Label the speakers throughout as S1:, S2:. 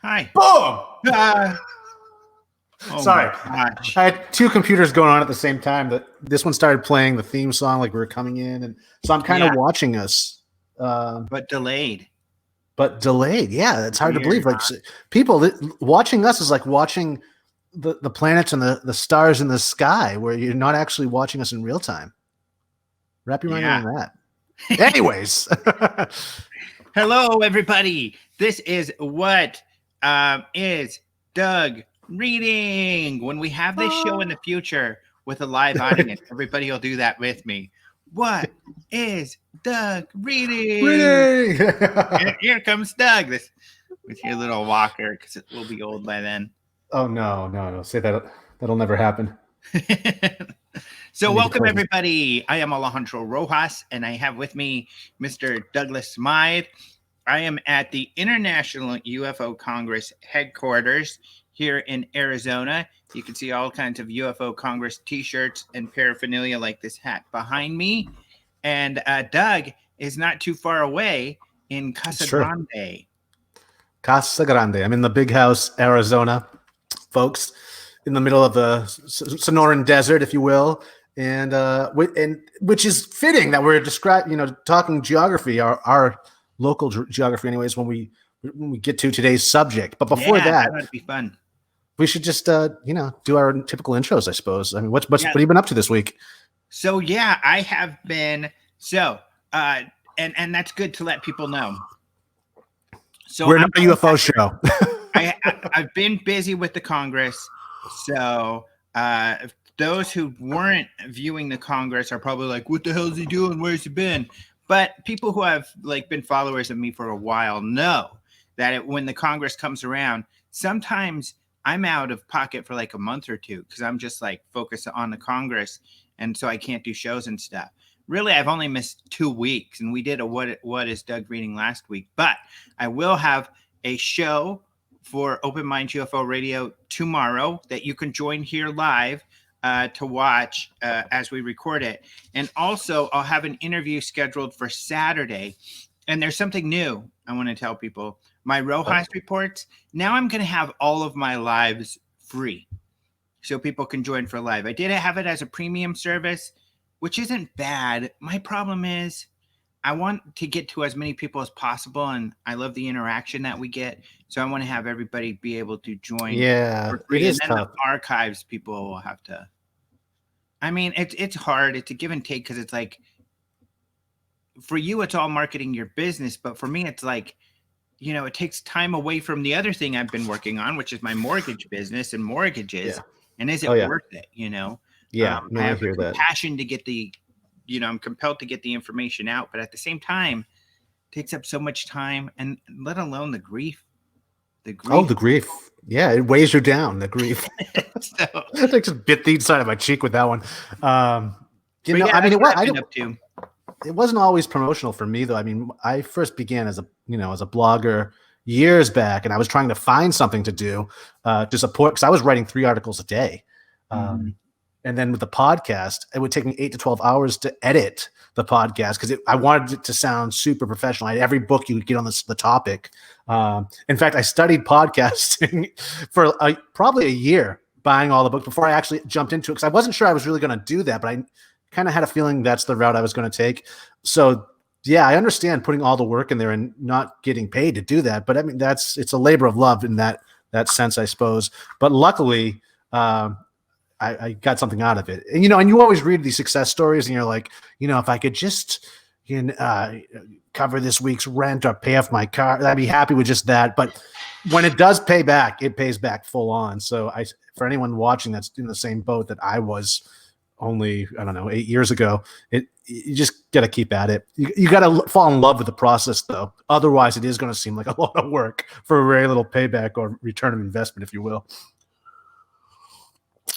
S1: Hi.
S2: Boom!
S1: Oh
S2: Sorry.
S1: my gosh.
S2: I had two computers going on at the same time. This one started playing the theme song like we were coming in. And so I'm kind of watching us.
S1: But delayed.
S2: But delayed. Yeah, it's hard to believe.
S1: Weird,
S2: Like people watching us is like watching the planets and the stars in the sky where you're not actually watching us in real time. Wrap your mind around that. Anyways.
S1: Hello, everybody. This is What is Doug Reading? When we have this show in the future with a live audience, everybody will do that with me. What is Doug Reading? Here comes Doug with your little walker because it will be old by then.
S2: Oh, no. Say that. That'll never happen.
S1: So welcome, everybody. I am Alejandro Rojas, and I have with me Mr. Douglas Smythe. I am at the International UFO Congress headquarters here in Arizona. You can see all kinds of UFO Congress t-shirts and paraphernalia like this hat behind me. And Doug is not too far away in Casa Grande.
S2: Casa Grande. I'm in the big house, Arizona, folks, in the middle of the Sonoran Desert, if you will. And which is fitting that we're talking geography, our local geography, anyways, when we get to today's subject. But before that
S1: would be fun. We
S2: should just do our typical intros, I suppose. I mean, what have you been up to this week?
S1: So I have been and that's good to let people know. So
S2: we're not a UFO show.
S1: I've been busy with the Congress, so those who weren't viewing the Congress are probably like, what the hell is he doing? Where's he been? But people who have been followers of me for a while know that when the Congress comes around, sometimes I'm out of pocket for like a month or two because I'm just focused on the Congress. And so I can't do shows and stuff. Really, I've only missed 2 weeks, and we did a What is Doug Reading last week. But I will have a show for Open Minds UFO Radio tomorrow that you can join here live to watch as we record it. And also, I'll have an interview scheduled for Saturday. And there's something new I want to tell people. My Rojas reports, now I'm going to have all of my lives free so people can join for live. I did have it as a premium service, which isn't bad. My problem is I want to get to as many people as possible, and I love the interaction that we get. So I want to have everybody be able to join.
S2: Yeah,
S1: for free. And then tough. The archives people will have to. I mean, it's hard. It's a give and take because it's like for you, it's all marketing your business, but for me, it's like it takes time away from the other thing I've been working on, which is my mortgage business and mortgages. Yeah. And is it worth it?
S2: Yeah,
S1: I have a passion to get the. I'm compelled to get the information out, but at the same time, it takes up so much time, and let alone the grief.
S2: The grief. Yeah, it weighs you down, the grief. I just bit the inside of my cheek with that one. It wasn't always promotional for me, though. I mean, I first began as a blogger years back, and I was trying to find something to do to support, because I was writing 3 articles a day. And then with the podcast, it would take me 8 to 12 hours to edit the podcast because I wanted it to sound super professional. I had every book you could get on the topic. In fact, I studied podcasting for probably a year, buying all the books before I actually jumped into it because I wasn't sure I was really going to do that, but I kind of had a feeling that's the route I was going to take. So, yeah, I understand putting all the work in there and not getting paid to do that. But I mean, it's a labor of love in that sense, I suppose. But luckily, I got something out of it. And, and you always read these success stories and you're like, if I could just cover this week's rent or pay off my car, I'd be happy with just that. But when it does pay back, it pays back full on. So for anyone watching that's in the same boat that I was only, 8 years ago, you just got to keep at it. You got to fall in love with the process, though. Otherwise, it is going to seem like a lot of work for a very little payback or return of investment, if you will.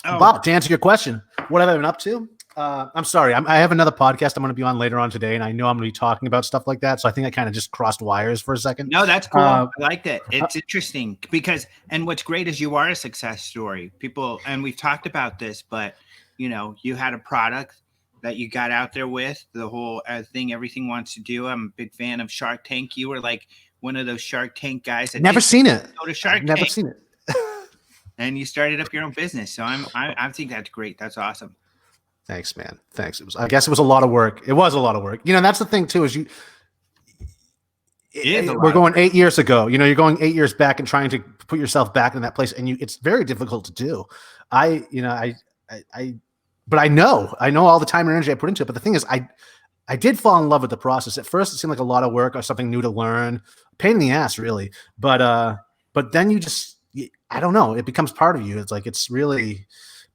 S2: Bob, to answer your question, what have I been up to? I'm sorry. I have another podcast I'm going to be on later on today, and I know I'm going to be talking about stuff like that. So I think I kind of just crossed wires for a second.
S1: No, that's cool. I liked it. It's interesting because, and what's great is you are a success story. People, and we've talked about this, but you had a product that you got out there with the whole thing. Everything Wants to Do. I'm a big fan of Shark Tank. You were like one of those Shark Tank guys that
S2: Never seen it.
S1: go to Shark
S2: Never
S1: Tank
S2: seen it.
S1: and you started up your own business. So I think that's great. That's awesome.
S2: Thanks, man. Thanks. I guess it was a lot of work. It was a lot of work. You know, that's the thing too, is we're going 8 years ago. You know, you're going 8 years back and trying to put yourself back in that place, and it's very difficult to do. But I know all the time and energy I put into it. But the thing is, I did fall in love with the process. At first, it seemed like a lot of work or something new to learn, pain in the ass, really. But then I don't know, it becomes part of you. It's like it's really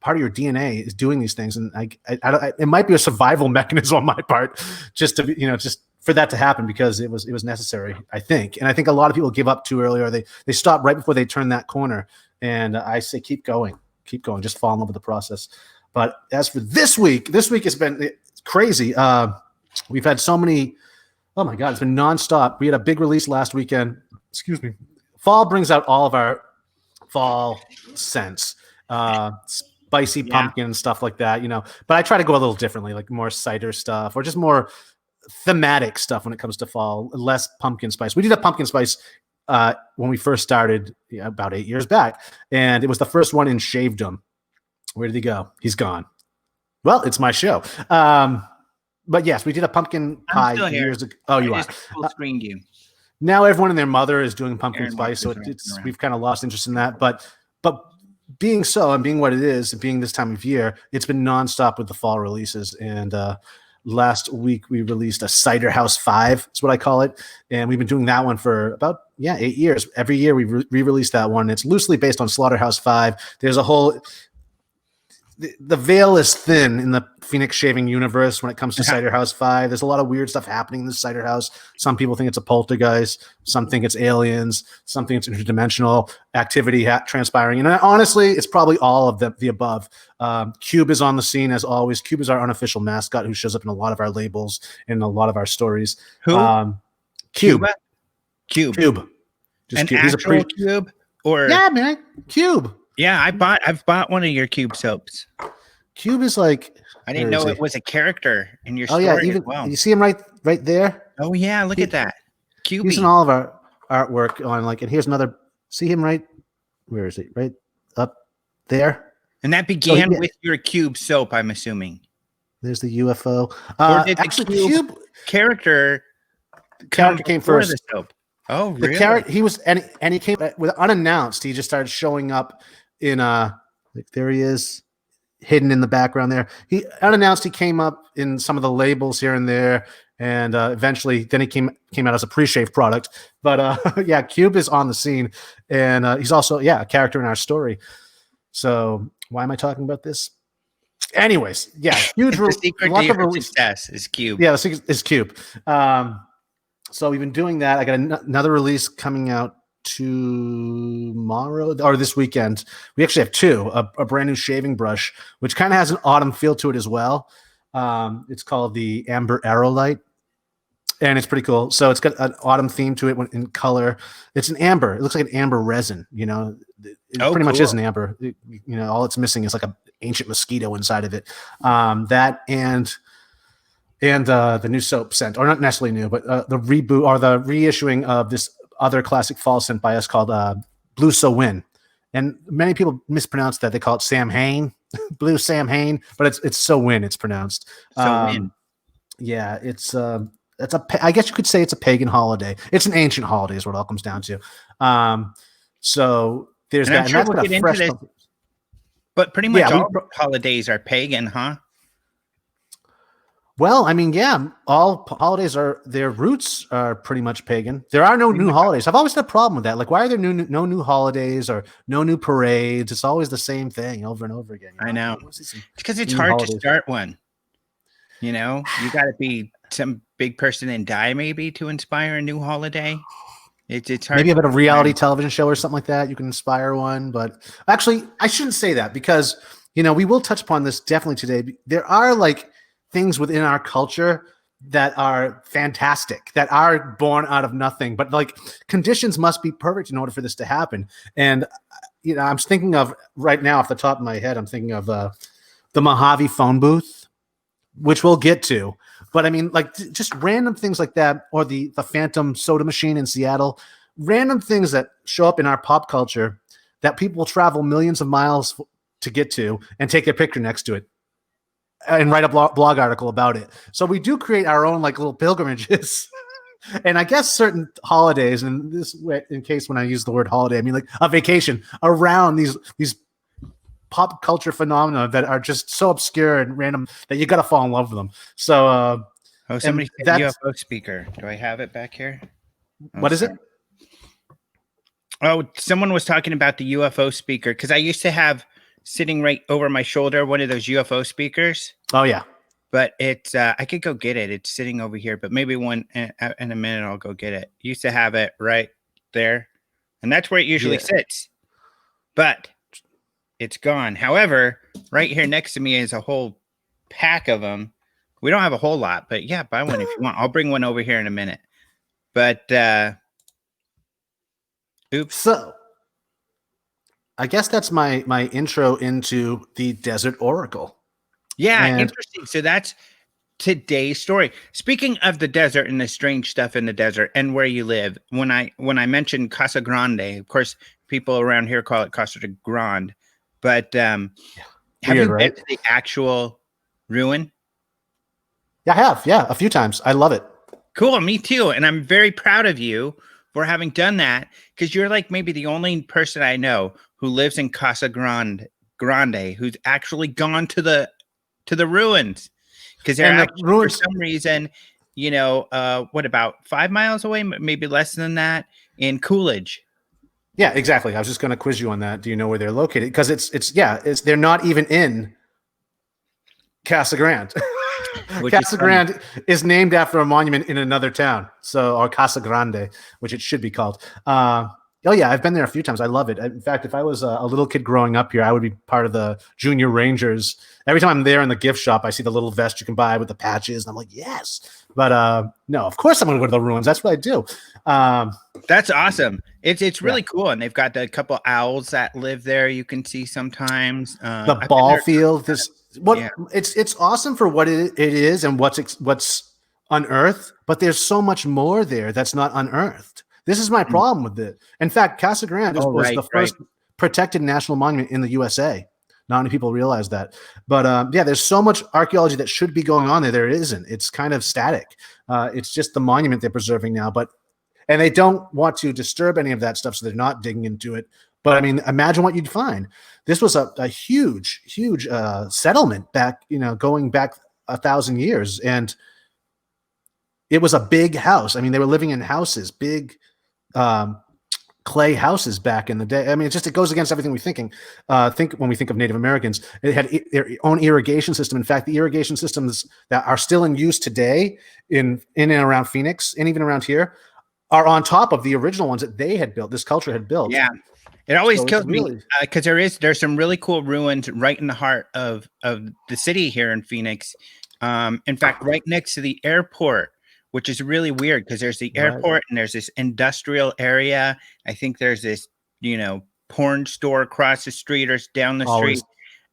S2: part of your DNA is doing these things, and it might be a survival mechanism on my part, just to be, just for that to happen, because it was necessary, I think. And I think a lot of people give up too early, or they stop right before they turn that corner. And I say keep going, just fall in love with the process. But as for this week has been crazy. We've had so many. Oh my God, it's been nonstop. We had a big release last weekend. Excuse me. Fall brings out all of our fall scents, spicy pumpkin and stuff like that, But I try to go a little differently, like more cider stuff or just more thematic stuff when it comes to fall, less pumpkin spice. We did a pumpkin spice when we first started about 8 years back, and it was the first one in Shavedom. Where did he go? He's gone. Well, it's my show. But yes, we did a pumpkin pie years ago. Oh, you are.
S1: Full screened you.
S2: Now everyone and their mother is doing pumpkin spice, so we've kind of lost interest in that. But being so, and being what it is, and being this time of year, it's been nonstop with the fall releases. And last week we released a Cider House 5, is what I call it, and we've been doing that one for about 8 years. Every year we re-release that one. It's loosely based on Slaughterhouse 5. There's a whole the veil is thin in the Phoenix shaving universe when it comes to Cider House 5. There's a lot of weird stuff happening in the Cider House. Some people think it's a poltergeist. Some think it's aliens. Some think it's interdimensional activity transpiring. And honestly, it's probably all of the above. Cube is on the scene as always. Cube is our unofficial mascot who shows up in a lot of our labels and a lot of our stories.
S1: Who?
S2: Cube.
S1: Cube.
S2: Just
S1: An
S2: Cube.
S1: actual cube? Or
S2: yeah, man. Cube.
S1: Yeah, I've bought one of your Cube soaps.
S2: Cube is like,
S1: I didn't know it was a character in your story.
S2: Oh yeah, even
S1: as well.
S2: You see him right there.
S1: Oh yeah, look at that. Cube.
S2: He's in all of our artwork on and here's another. See him right. Where is he? Right up there.
S1: And that began with your Cube soap, I'm assuming.
S2: There's the UFO.
S1: Or did the Cube character
S2: came first.
S1: The soap? Oh, really?
S2: The character he came with unannounced. He just started showing up in there he is, hidden in the background there. He unannounced. He came up in some of the labels here and there, and eventually then he came out as a pre-shave product. But yeah, Cube is on the scene, and he's also a character in our story. So why am I talking about this? Anyways, yeah, huge.
S1: The secret to your success is Cube.
S2: Yeah, the secret is Cube. So we've been doing that. I got another release coming out tomorrow or this weekend. We actually have two, a brand new shaving brush, which kind of has an autumn feel to it as well. It's called the Amber Aerolite, and it's pretty cool. So it's got an autumn theme to it in color. It's an amber. It looks like an amber resin, it pretty much is an amber. All it's missing is like an ancient mosquito inside of it. That and the new soap scent, or not necessarily new, but the reboot or the reissuing of this other classic fall scent by us called Blue So Win. And many people mispronounce that. They call it Sam Hain, Blue Sam Hain, but it's So Win. It's pronounced.
S1: So Win.
S2: Yeah, I guess you could say it's a pagan holiday. It's an ancient holiday is what it all comes down to. So there's that.
S1: Sure we'll get into this, but pretty much all holidays are pagan, huh?
S2: Well, I mean, yeah, all holidays their roots are pretty much pagan. There are no new holidays. I've always had a problem with that. Like, why are there no new holidays or no new parades? It's always the same thing over and over again.
S1: I know. Because it's hard to start one. You got to be some big person and die maybe to inspire a new holiday. It's hard.
S2: Maybe about a reality television show or something like that. You can inspire one. But actually, I shouldn't say that because, we will touch upon this definitely today. There are things within our culture that are fantastic, that are born out of nothing, but conditions must be perfect in order for this to happen. And I'm thinking of right now off the top of my head, I'm thinking of the Mojave phone booth, which we'll get to. But I mean, like just random things like that, or the phantom soda machine in Seattle, random things that show up in our pop culture that people travel millions of miles to get to and take their picture next to it and write a blog article about it. So we do create our own like little pilgrimages. And I guess certain holidays, and this in case when I use the word holiday, I mean like a vacation around these pop culture phenomena that are just so obscure and random that you got to fall in love with them. So,
S1: oh, somebody said UFO speaker. Do I have it back here? Oh,
S2: what is it?
S1: Oh, someone was talking about the UFO speaker because I used to have sitting right over my shoulder one of those UFO speakers.
S2: Oh yeah,
S1: but it's I could go get it. It's sitting over here, but maybe in a minute I'll go get it. Used to have it right there, and that's where it usually sits, but it's gone. However, right here next to me is a whole pack of them. We don't have a whole lot, but yeah, buy one if you want. I'll bring one over here in a minute. But oops.
S2: So I guess that's my intro into the Desert Oracle.
S1: Yeah, interesting. So that's today's story. Speaking of the desert and the strange stuff in the desert and where you live, when I mentioned Casa Grande, of course, people around here call it Casa Grande, but have you been to the actual ruin?
S2: Yeah, I have. Yeah, a few times. I love it.
S1: Cool, me too. And I'm very proud of you for having done that because you're like maybe the only person I know who lives in Casa Grande who's actually gone to the ruins. Because they're actually, for some reason, you know, what about 5 miles away, maybe less than that, in Coolidge.
S2: Yeah, exactly. I was just going to quiz you on that. Do you know where they're located? Because it's they're not even in Casa Grande. Casa Grande is named after a monument in another town, or Casa Grande, which it should be called. Oh yeah, I've been there a few times. I love it. In fact, if I was a little kid growing up here, I would be part of the Junior Rangers. Every time I'm there in the gift shop, I see the little vest you can buy with the patches, and I'm like, yes. But no, of course I'm going to go to the ruins. That's what I do.
S1: That's awesome. It's really cool, and they've got a couple owls that live there. You can see sometimes
S2: the ball field. It's awesome for what it is and what's unearthed, but there's so much more there that's not unearthed. This is my problem with it. In fact, Casa Grande was the first protected national monument in the USA. Not many people realize that. But yeah, there's so much archaeology that should be going on there. There isn't. It's kind of static. It's just the monument they're preserving now. And they don't want to disturb any of that stuff, so they're not digging into it. But I mean, imagine what you'd find. This was a huge, huge settlement back, going back 1,000 years. And it was a big house. I mean, they were living in houses, big clay houses back in the day. I mean, it goes against everything we're thinking. When we think of Native Americans, they had their own irrigation system. In fact, the irrigation systems that are still in use today in and around Phoenix and even around here are on top of the original ones that they had built. This culture had built.
S1: Yeah. It always kills me because there's some really cool ruins right in the heart of the city here in Phoenix. In fact, right next to the airport, which is really weird because there's the airport and there's this industrial area. I think there's this, porn store across the street or down the street.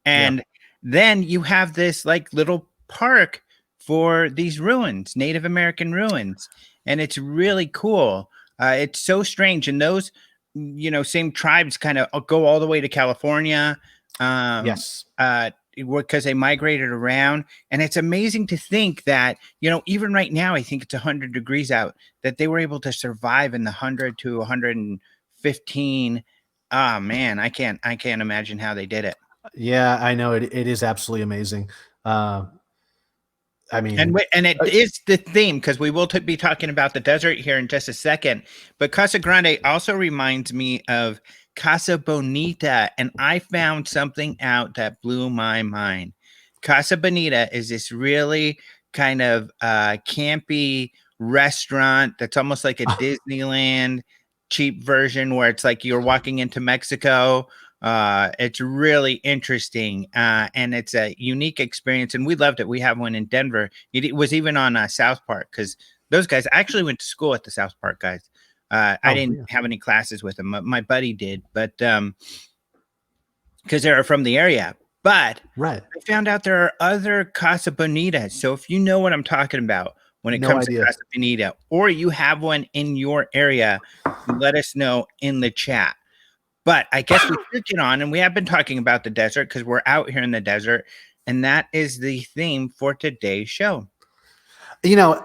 S1: And then you have this like little park for these ruins, Native American ruins. And it's really cool. It's so strange. And those, same tribes kind of go all the way to California.
S2: Yes.
S1: Because they migrated around. And it's amazing to think that, even right now, I think it's 100 degrees out, that they were able to survive in the 100 to 115. Oh man, I can't imagine how they did it.
S2: Yeah, I know it is absolutely amazing. I mean,
S1: and it is the theme because we will be talking about the desert here in just a second. But Casa Grande also reminds me of Casa Bonita, and I found something out that blew my mind. Casa Bonita is this really kind of campy restaurant that's almost like a Disneyland cheap version where it's like you're walking into Mexico. It's really interesting, and it's a unique experience, and we loved it. We have one in Denver. It was even on South Park because those guys actually went to school at the South Park guys. I didn't have any classes with them. My buddy did, but because they were from the area. But
S2: Right.
S1: I found out there are other Casa Bonitas. So if you know what I'm talking about when it
S2: No
S1: comes
S2: idea.
S1: to Casa Bonita, or you have one in your area, let us know in the chat. But I guess we should get on, and we have been talking about the desert because we're out here in the desert, and that is the theme for today's show.
S2: You know,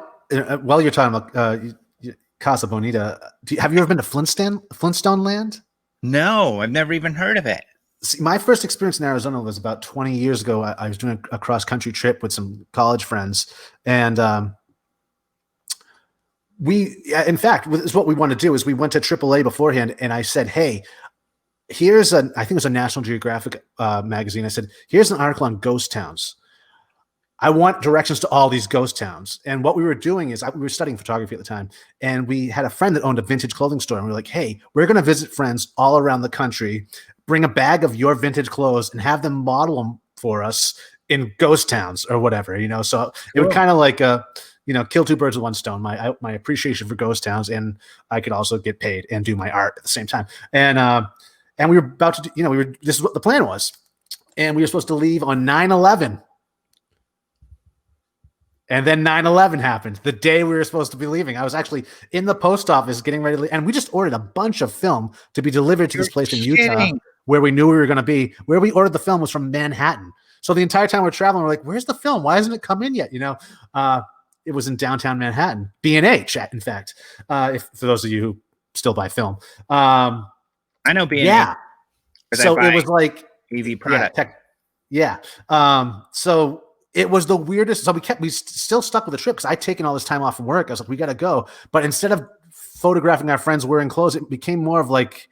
S2: while you're talking about Casa Bonita, have you ever been to Flintstone Land?
S1: No, I've never even heard of it.
S2: See, my first experience in Arizona was about 20 years ago. I was doing a cross-country trip with some college friends, and in fact, what we want to do is we went to AAA beforehand, and I said, hey, I think it was a National Geographic magazine. I said, here's an article on ghost towns. I want directions to all these ghost towns. And what we were doing is we were studying photography at the time, and we had a friend that owned a vintage clothing store. And we were like, hey, we're going to visit friends all around the country, bring a bag of your vintage clothes and have them model them for us in ghost towns or whatever, So it would kind of like, kill two birds with one stone, my appreciation for ghost towns. And I could also get paid and do my art at the same time. And we were about to do, this is what the plan was. And we were supposed to leave on 9/11. And then 9/11 happened the day we were supposed to be leaving. I was actually in the post office getting ready to leave, and we just ordered a bunch of film to be delivered to this place in Utah where we knew we were going to be. Where we ordered the film was from Manhattan. So the entire time we're traveling, we're like, where's the film? Why hasn't it come in yet? It was in downtown Manhattan, B&H, in fact, for those of you who still buy film.
S1: I know B&H.
S2: Yeah. So it was like
S1: AV product.
S2: So it was the weirdest. So we still stuck with the trip because I'd taken all this time off from work. I was like, we got to go. But instead of photographing our friends wearing clothes, it became more of like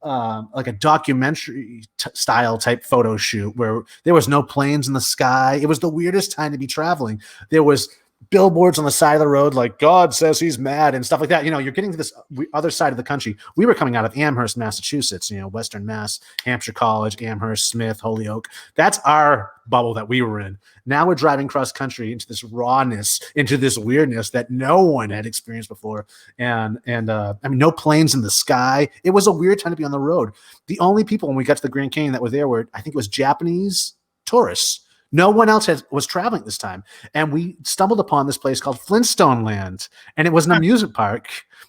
S2: a documentary style type photo shoot where there was no planes in the sky. It was the weirdest time to be traveling. There was billboards on the side of the road like God says he's mad and stuff like that. You're getting to this other side of the country. We were coming out of Amherst, Massachusetts, Western Mass, Hampshire College, Amherst, Smith, Holyoke. That's our bubble that we were in. Now we're driving cross country into this rawness, into this weirdness that no one had experienced before. And no planes in the sky. It was a weird time to be on the road. The only people when we got to the Grand Canyon that were there were, I think it was Japanese tourists. No one else was traveling this time. And we stumbled upon this place called Flintstone Land. And it was an amusement park.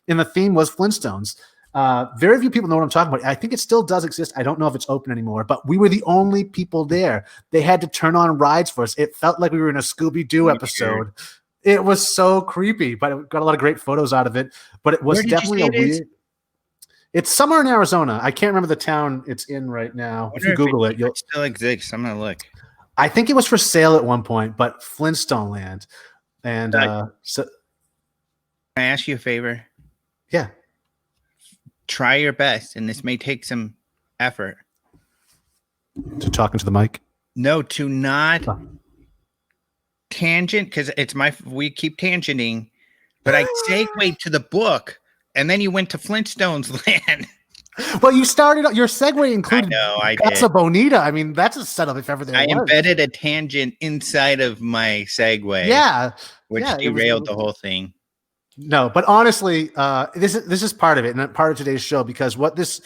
S2: And the theme was Flintstones. Very few people know what I'm talking about. I think it still does exist. I don't know if it's open anymore. But we were the only people there. They had to turn on rides for us. It felt like we were in a Scooby-Doo episode. It was so creepy. But it got a lot of great photos out of it. But it was definitely a weird... It's somewhere in Arizona. I can't remember the town it's in right now. If you Google it,
S1: you'll still exists. I'm going to look.
S2: I think it was for sale at one point, but Flintstone Land. And so,
S1: can I ask you a favor?
S2: Yeah.
S1: Try your best, and this may take some effort.
S2: To talk into the mic?
S1: No, to not tangent, because we keep tangenting, but I segue to the book, and then you went to Flintstones Land.
S2: Well, you started your segue included
S1: I
S2: Casa Bonita. I mean, that's a setup if ever there was.
S1: I embedded a tangent inside of my segue.
S2: Yeah.
S1: Which derailed the whole thing.
S2: No, but honestly, this is part of it and part of today's show because what this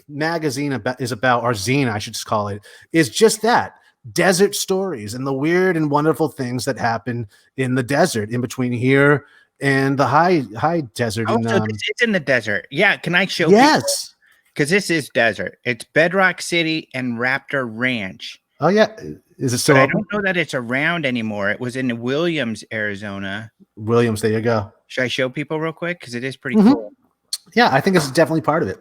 S2: magazine is about, or zine, I should just call it, is just that. Desert stories and the weird and wonderful things that happen in the desert in between here and the high desert.
S1: Oh, so this is in the desert. Yeah, can I show?
S2: Yes,
S1: because this is desert. It's Bedrock City and Raptor Ranch.
S2: Oh yeah, is it still?
S1: I don't know that it's around anymore. It was in Williams, Arizona.
S2: Williams, there you go.
S1: Should I show people real quick because it is pretty cool?
S2: Yeah, I think it's definitely part of it.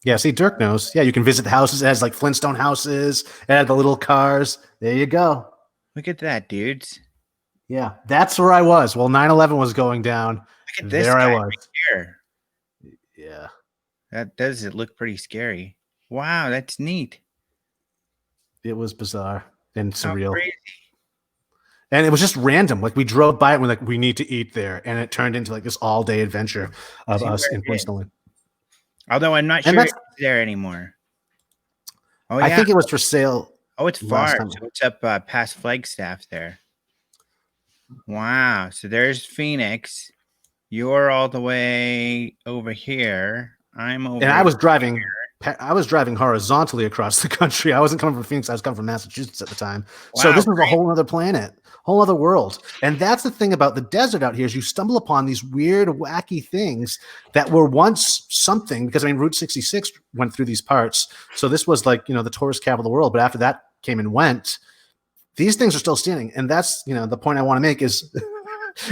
S2: Yeah, see, Dirk knows. Yeah, you can visit the houses. It has like Flintstone houses. It had the little cars. There you go.
S1: Look at that, dudes.
S2: Yeah, that's where I was. Well, 9/11 was going down.
S1: Look at this
S2: there
S1: guy
S2: I was.
S1: Right here.
S2: Yeah.
S1: That does it look pretty scary. Wow, that's neat.
S2: It was bizarre and surreal.
S1: Crazy.
S2: And it was just random. Like we drove by it and we're like, we need to eat there. And it turned into like this all-day adventure of us in Flintstone.
S1: Although I'm not sure it's there anymore. Oh, yeah.
S2: I think it was for sale.
S1: Oh, it's far. So it's up past Flagstaff there. Wow. So there's Phoenix. You're all the way over here. I'm over.
S2: And I was driving horizontally across the country. I wasn't coming from Phoenix. I was coming from Massachusetts at the time.
S1: Wow,
S2: So this was a whole other planet, whole other world. And that's the thing about the desert out here is you stumble upon these weird, wacky things that were once something, because I mean, Route 66 went through these parts. So this was like, the tourist capital of the world. But after that came and went, these things are still standing. And that's, the point I want to make is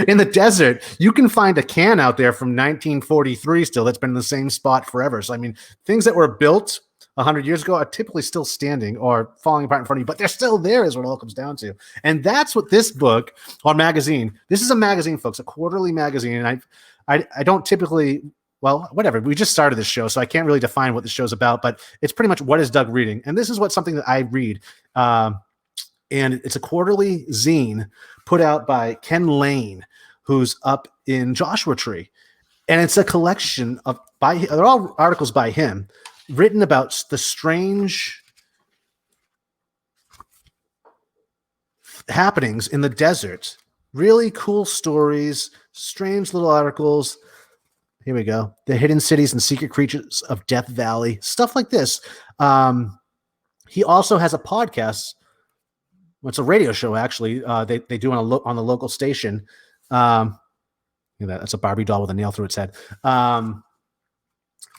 S2: in the desert, you can find a can out there from 1943 still that's been in the same spot forever. So, I mean, things that were built 100 years ago are typically still standing or falling apart in front of you, but they're still there is what it all comes down to. And that's what this book or magazine, this is a magazine, folks, a quarterly magazine. And I don't typically, well, whatever. We just started this show, so I can't really define what the show's about, but it's pretty much what is Doug reading. And this is something that I read. And it's a quarterly zine put out by Ken Lane, who's up in Joshua Tree. And it's a collection they're all articles by him written about the strange happenings in the desert. Really cool stories, strange little articles. Here we go. The hidden cities and secret creatures of Death Valley, stuff like this. He also has a podcast. Well, it's a radio show, actually. They do on the local station. That's a Barbie doll with a nail through its head. And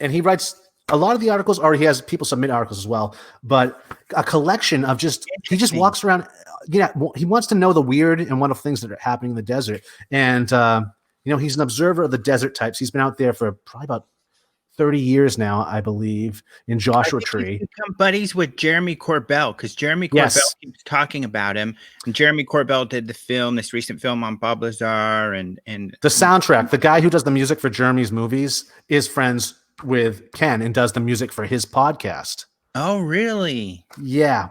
S2: he writes a lot of the articles, or he has people submit articles as well. But a collection of he just walks around. He wants to know the weird and wonderful things that are happening in the desert. And he's an observer of the desert types. He's been out there for probably about 30 years now, I believe, in Joshua Tree.
S1: He's become buddies with Jeremy Corbell because Jeremy Corbell keeps talking about him. And Jeremy Corbell did this recent film on Bob Lazar and the
S2: soundtrack. The guy who does the music for Jeremy's movies is friends with Ken and does the music for his podcast.
S1: Oh, really?
S2: Yeah.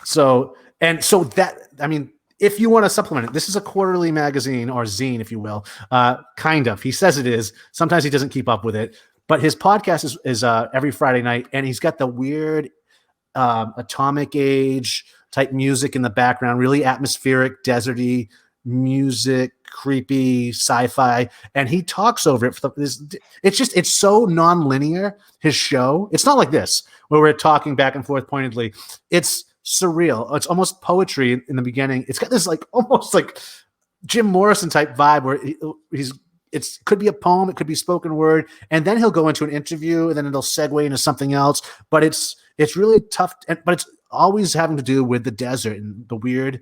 S2: So that, I mean, if you want to supplement it, this is a quarterly magazine or zine, if you will. Kind of. He says it is. Sometimes he doesn't keep up with it. But his podcast is every Friday night, and he's got the weird atomic age type music in the background, really atmospheric, deserty music, creepy sci-fi, and he talks over it. It's so non-linear, his show. It's not like this, where we're talking back and forth pointedly. It's surreal. It's almost poetry in the beginning. It's got this almost like Jim Morrison type vibe where it could be a poem, it could be spoken word, and then he'll go into an interview, and then it'll segue into something else. But it's really tough, but it's always having to do with the desert and the weird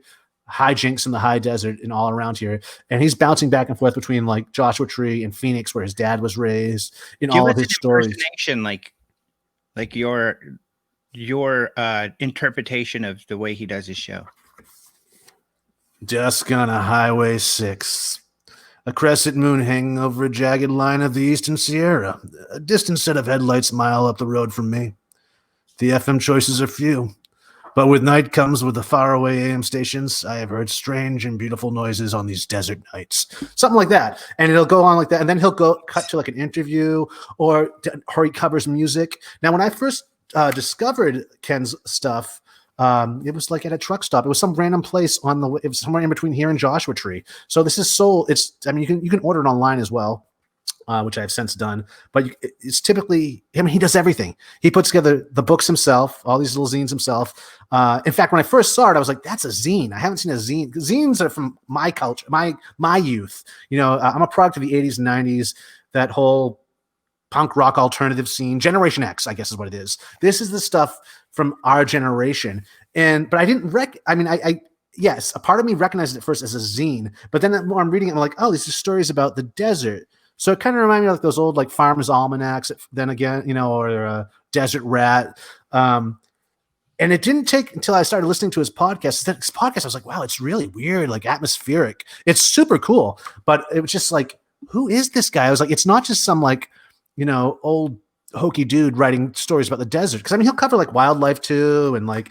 S2: hijinks in the high desert and all around here. And he's bouncing back and forth between like Joshua Tree and Phoenix, where his dad was raised, in all of his stories.
S1: Like your interpretation of the way he does his show.
S2: Dusk on a Highway 6. A crescent moon hanging over a jagged line of the Eastern Sierra. A distant set of headlights mile up the road from me. The FM choices are few, but with night comes with the faraway AM stations. I have heard strange and beautiful noises on these desert nights. Something like that. And it'll go on like that. And then he'll cut to like an interview or he covers music. Now, when I first discovered Ken's stuff, it was like at a truck stop. It was some random place it was somewhere in between here and Joshua Tree. So this is sold. You can order it online as well, which I've since done, but it's typically, he does everything. He puts together the books himself, all these little zines himself. In fact, when I first saw it, I was like, that's a zine. I haven't seen a zine. Zines are from my culture, my youth. I'm a product of the 80s and 90s, that whole punk rock alternative scene. Generation X, I guess is what it is. This is the stuff from our generation. But I didn't yes, a part of me recognized it first as a zine, but then when I'm reading it, I'm like, oh, these are stories about the desert. So it kind of reminded me of like those old like Farmer's Almanacs, then again, or Desert Rat. And it didn't take until I started listening to his podcast. I was like, wow, it's really weird, like atmospheric. It's super cool. But it was just like, who is this guy? I was like, it's not just some like, old hokey dude writing stories about the desert. Because he'll cover like wildlife too, and like,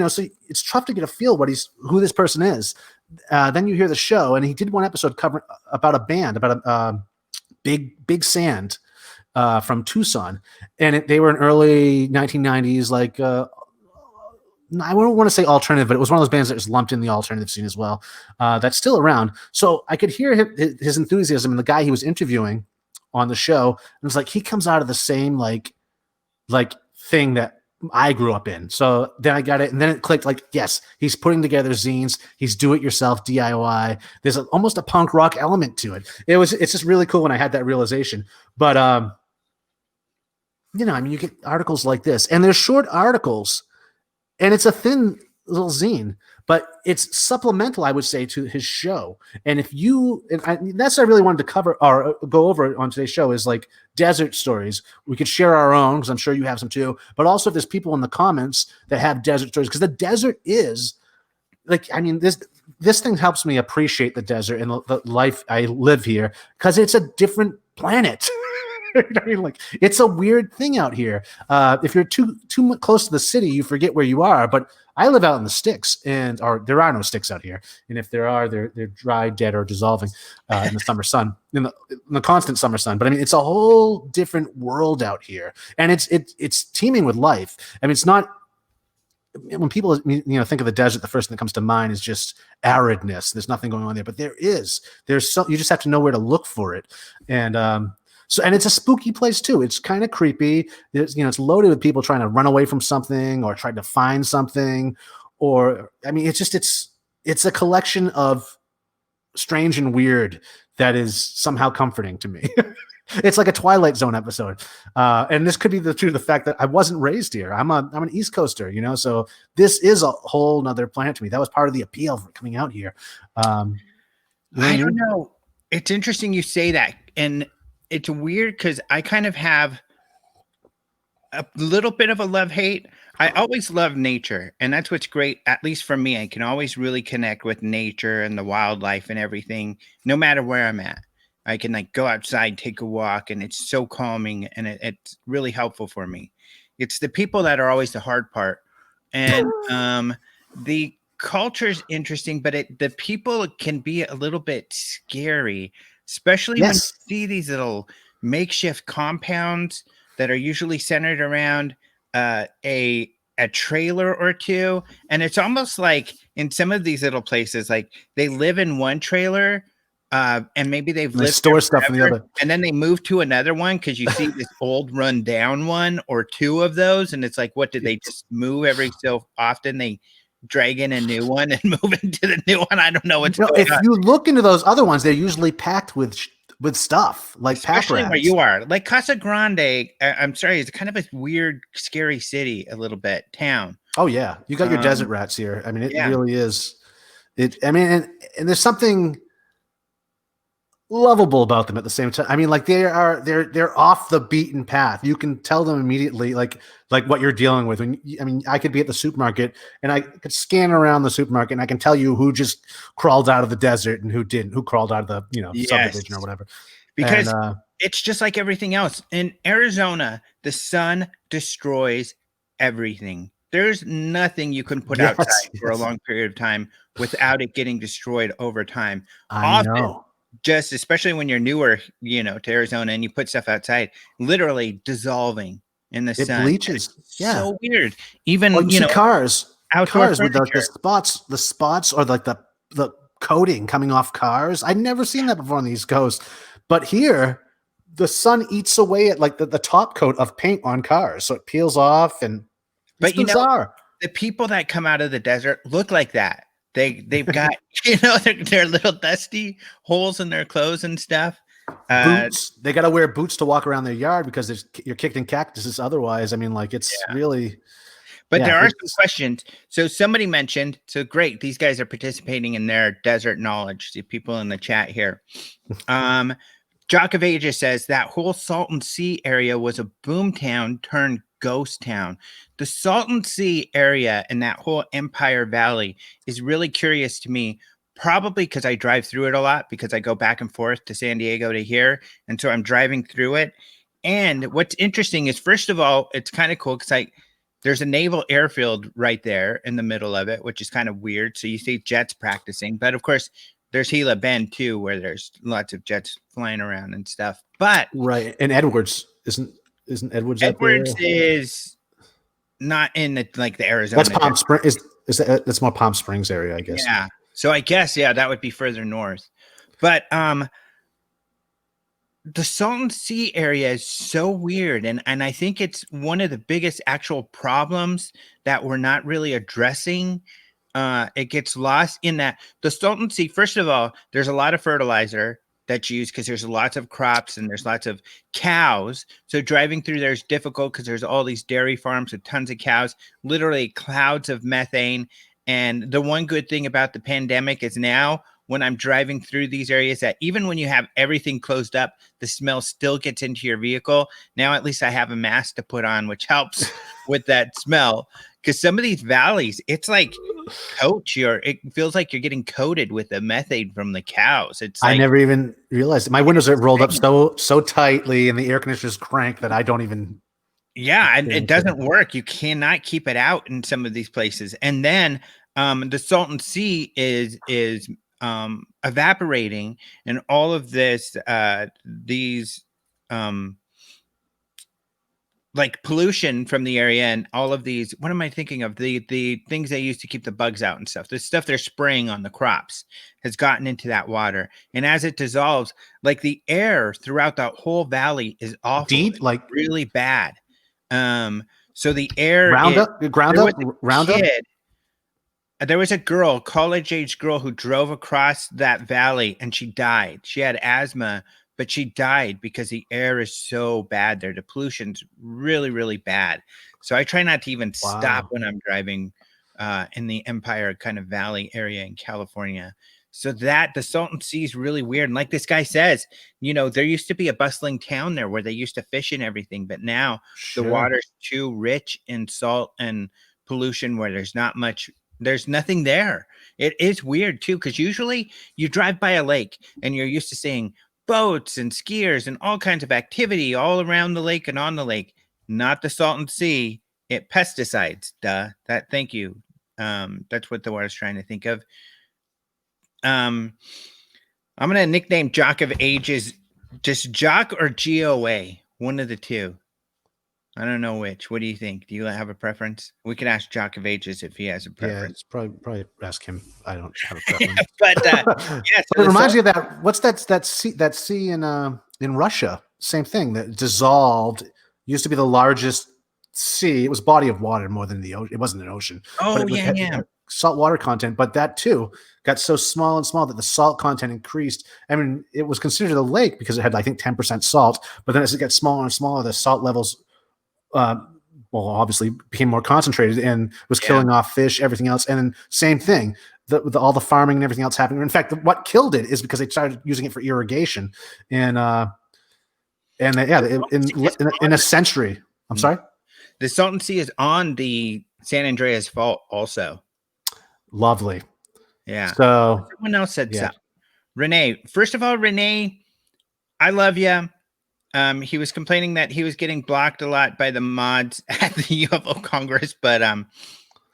S2: so it's tough to get a feel who this person is. Then you hear the show, and he did one episode covering about a band, about a Big Sand from Tucson, and they were in early 1990s, like I wouldn't want to say alternative, but it was one of those bands that was lumped in the alternative scene as well. That's still around. So I could hear his enthusiasm, and the guy he was interviewing on the show, and it was like he comes out of the same like thing that I grew up in. So then I got it, and then it clicked. Like, yes, he's putting together zines. He's do-it-yourself DIY. There's almost a punk rock element to it. It's just really cool when I had that realization. But you know, I mean, you get articles like this, and they're short articles, and it's a thin little zine, but it's supplemental, I would say, to his show. And if you, that's what I really wanted to cover or go over on today's show is like desert stories. We could share our own, because I'm sure you have some too, but also if there's people in the comments that have desert stories, because the desert is like, I mean, this thing helps me appreciate the desert and the life I live here, because it's a different planet. I mean, like, it's a weird thing out here. If you're too close to the city, you forget where you are. But I live out in the sticks, or there are no sticks out here. And if there are, they're dry, dead, or dissolving in the summer sun, in the constant summer sun. But I mean, it's a whole different world out here, and it's teeming with life. I mean, it's not. When people think of the desert, the first thing that comes to mind is just aridness. There's nothing going on there, but there's you just have to know where to look for it, and and it's a spooky place too. It's kind of creepy. It's loaded with people trying to run away from something or trying to find something, or I mean, it's a collection of strange and weird that is somehow comforting to me. It's like a Twilight Zone episode, and this could be due to the fact that I wasn't raised here. I'm an East Coaster, so this is a whole nother planet to me. That was part of the appeal for coming out here.
S1: I don't know. It's interesting you say that, and it's weird because I kind of have a little bit of a love-hate. I always love nature, and that's what's great, at least for me. I can always really connect with nature and the wildlife and everything, no matter where I'm at. I can like go outside, take a walk, and it's so calming, and it's really helpful for me. It's the people that are always the hard part. And the culture is interesting, but the people can be a little bit scary, especially when you see these little makeshift compounds that are usually centered around a trailer or two. And it's almost like in some of these little places, like they live in one trailer, and maybe they've lived
S2: store stuff in the other,
S1: and then they move to another one because you see this old run down one or two of those, and it's like, what did they just move every so often? They drag in a new one and move into the new one. I don't know what's going on.
S2: If you look into those other ones, they're usually packed with stuff like
S1: especially where you are, like Casa Grande. I'm sorry, it's kind of a weird, scary city, a little bit town.
S2: Oh yeah, you got your desert rats here. I mean, it really is. I mean, and there's something lovable about them at the same time. I mean, like they're off the beaten path. You can tell them immediately, like what you're dealing with. I could be at the supermarket and I could scan around the supermarket and I can tell you who just crawled out of the desert and who didn't, who crawled out of the subdivision or whatever.
S1: Because it's just like everything else in Arizona. The sun destroys everything. There's nothing you can put outside for a long period of time without it getting destroyed over time.
S2: I know.
S1: Just especially when you're newer, to Arizona and you put stuff outside, literally dissolving in the sun.
S2: It bleaches.
S1: So weird. Even
S2: you see cars
S1: with
S2: the spots or like the coating coming off cars. I'd never seen that before on the East Coast, but here the sun eats away at like the top coat of paint on cars, so it peels off. And
S1: but bizarre. The people that come out of the desert look like that. They've got their little dusty holes in their clothes and stuff.
S2: Boots. They got to wear boots to walk around their yard because you're kicked in cactuses otherwise. I mean, like it's really.
S1: But there are some questions. So somebody mentioned. So great, these guys are participating in their desert knowledge. The people in the chat here. Jock of Ages says that whole Salton Sea area was a boomtown turned ghost town. The Salton Sea area and that whole Empire Valley is really curious to me, probably because I drive through it a lot because I go back and forth to San Diego to here. And so I'm driving through it. And what's interesting is, first of all, it's kind of cool because there's a naval airfield right there in the middle of it, which is kind of weird. So you see jets practicing, but of course there's Gila Bend too, where there's lots of jets flying around and stuff. But
S2: right. And Edwards isn't Edwards
S1: is not in the Arizona.
S2: That's Palm Springs. That's more Palm Springs area, I guess.
S1: Yeah. So I guess that would be further north. But the Salton Sea area is so weird, and I think it's one of the biggest actual problems that we're not really addressing. It gets lost in that the Salton Sea. First of all, there's a lot of fertilizer that's used because there's lots of crops and there's lots of cows. So driving through there is difficult because there's all these dairy farms with tons of cows, literally clouds of methane. And the one good thing about the pandemic is now when I'm driving through these areas that even when you have everything closed up, the smell still gets into your vehicle. Now, at least I have a mask to put on, which helps with that smell. Because some of these valleys, it's like it feels like you're getting coated with the methane from the cows. It's
S2: I never even realized my windows are rolled up so tightly and the air conditioner's cranked that I don't even.
S1: Yeah, and it doesn't work. You cannot keep it out in some of these places. And then the Salton Sea is evaporating, and all of this these like pollution from the area and all of these, what am I thinking of? The things they use to keep the bugs out and stuff. The stuff they're spraying on the crops has gotten into that water. And as it dissolves, like the air throughout that whole valley is awful.
S2: Deep, like
S1: really bad. So the air
S2: Roundup.
S1: There was a girl, college-age girl, who drove across that valley and she died. She had asthma, but she died because the air is so bad there. The pollution's really, really bad. So I try not to even stop when I'm driving in the Empire kind of Valley area in California. So the Salton Sea is really weird. And like this guy says, there used to be a bustling town there where they used to fish and everything, but now the water's too rich in salt and pollution where there's nothing there. It is weird too, because usually you drive by a lake and you're used to seeing boats and skiers and all kinds of activity all around the lake and on the lake. Not the Salton Sea. It pesticides. Thank you. That's what the word I was trying to think of. I'm gonna nickname Jock of Ages just Jock or GOA. One of the two. I don't know which. What do you think? Do you have a preference? We could ask Jock of Ages if he has a preference.
S2: Yeah, it's probably ask him. I don't have a preference.
S1: But
S2: it reminds me of that. What's that sea in Russia? Same thing that dissolved. Used to be the largest sea. It was a body of water more than the ocean. It wasn't an ocean.
S1: Oh,
S2: but it had salt water content, but that too got so small and small that the salt content increased. I mean, it was considered a lake because it had, I think, 10% salt. But then as it got smaller and smaller, the salt levels obviously became more concentrated and was killing off fish, everything else. And then same thing, all the farming and everything else happening. In fact, what killed it is because they started using it for irrigation. In a century. I'm sorry?
S1: The Salton Sea is on the San Andreas Fault also.
S2: Lovely.
S1: Yeah.
S2: So
S1: someone else said so. Renee, first of all, I love you. He was complaining that he was getting blocked a lot by the mods at the UFO Congress, but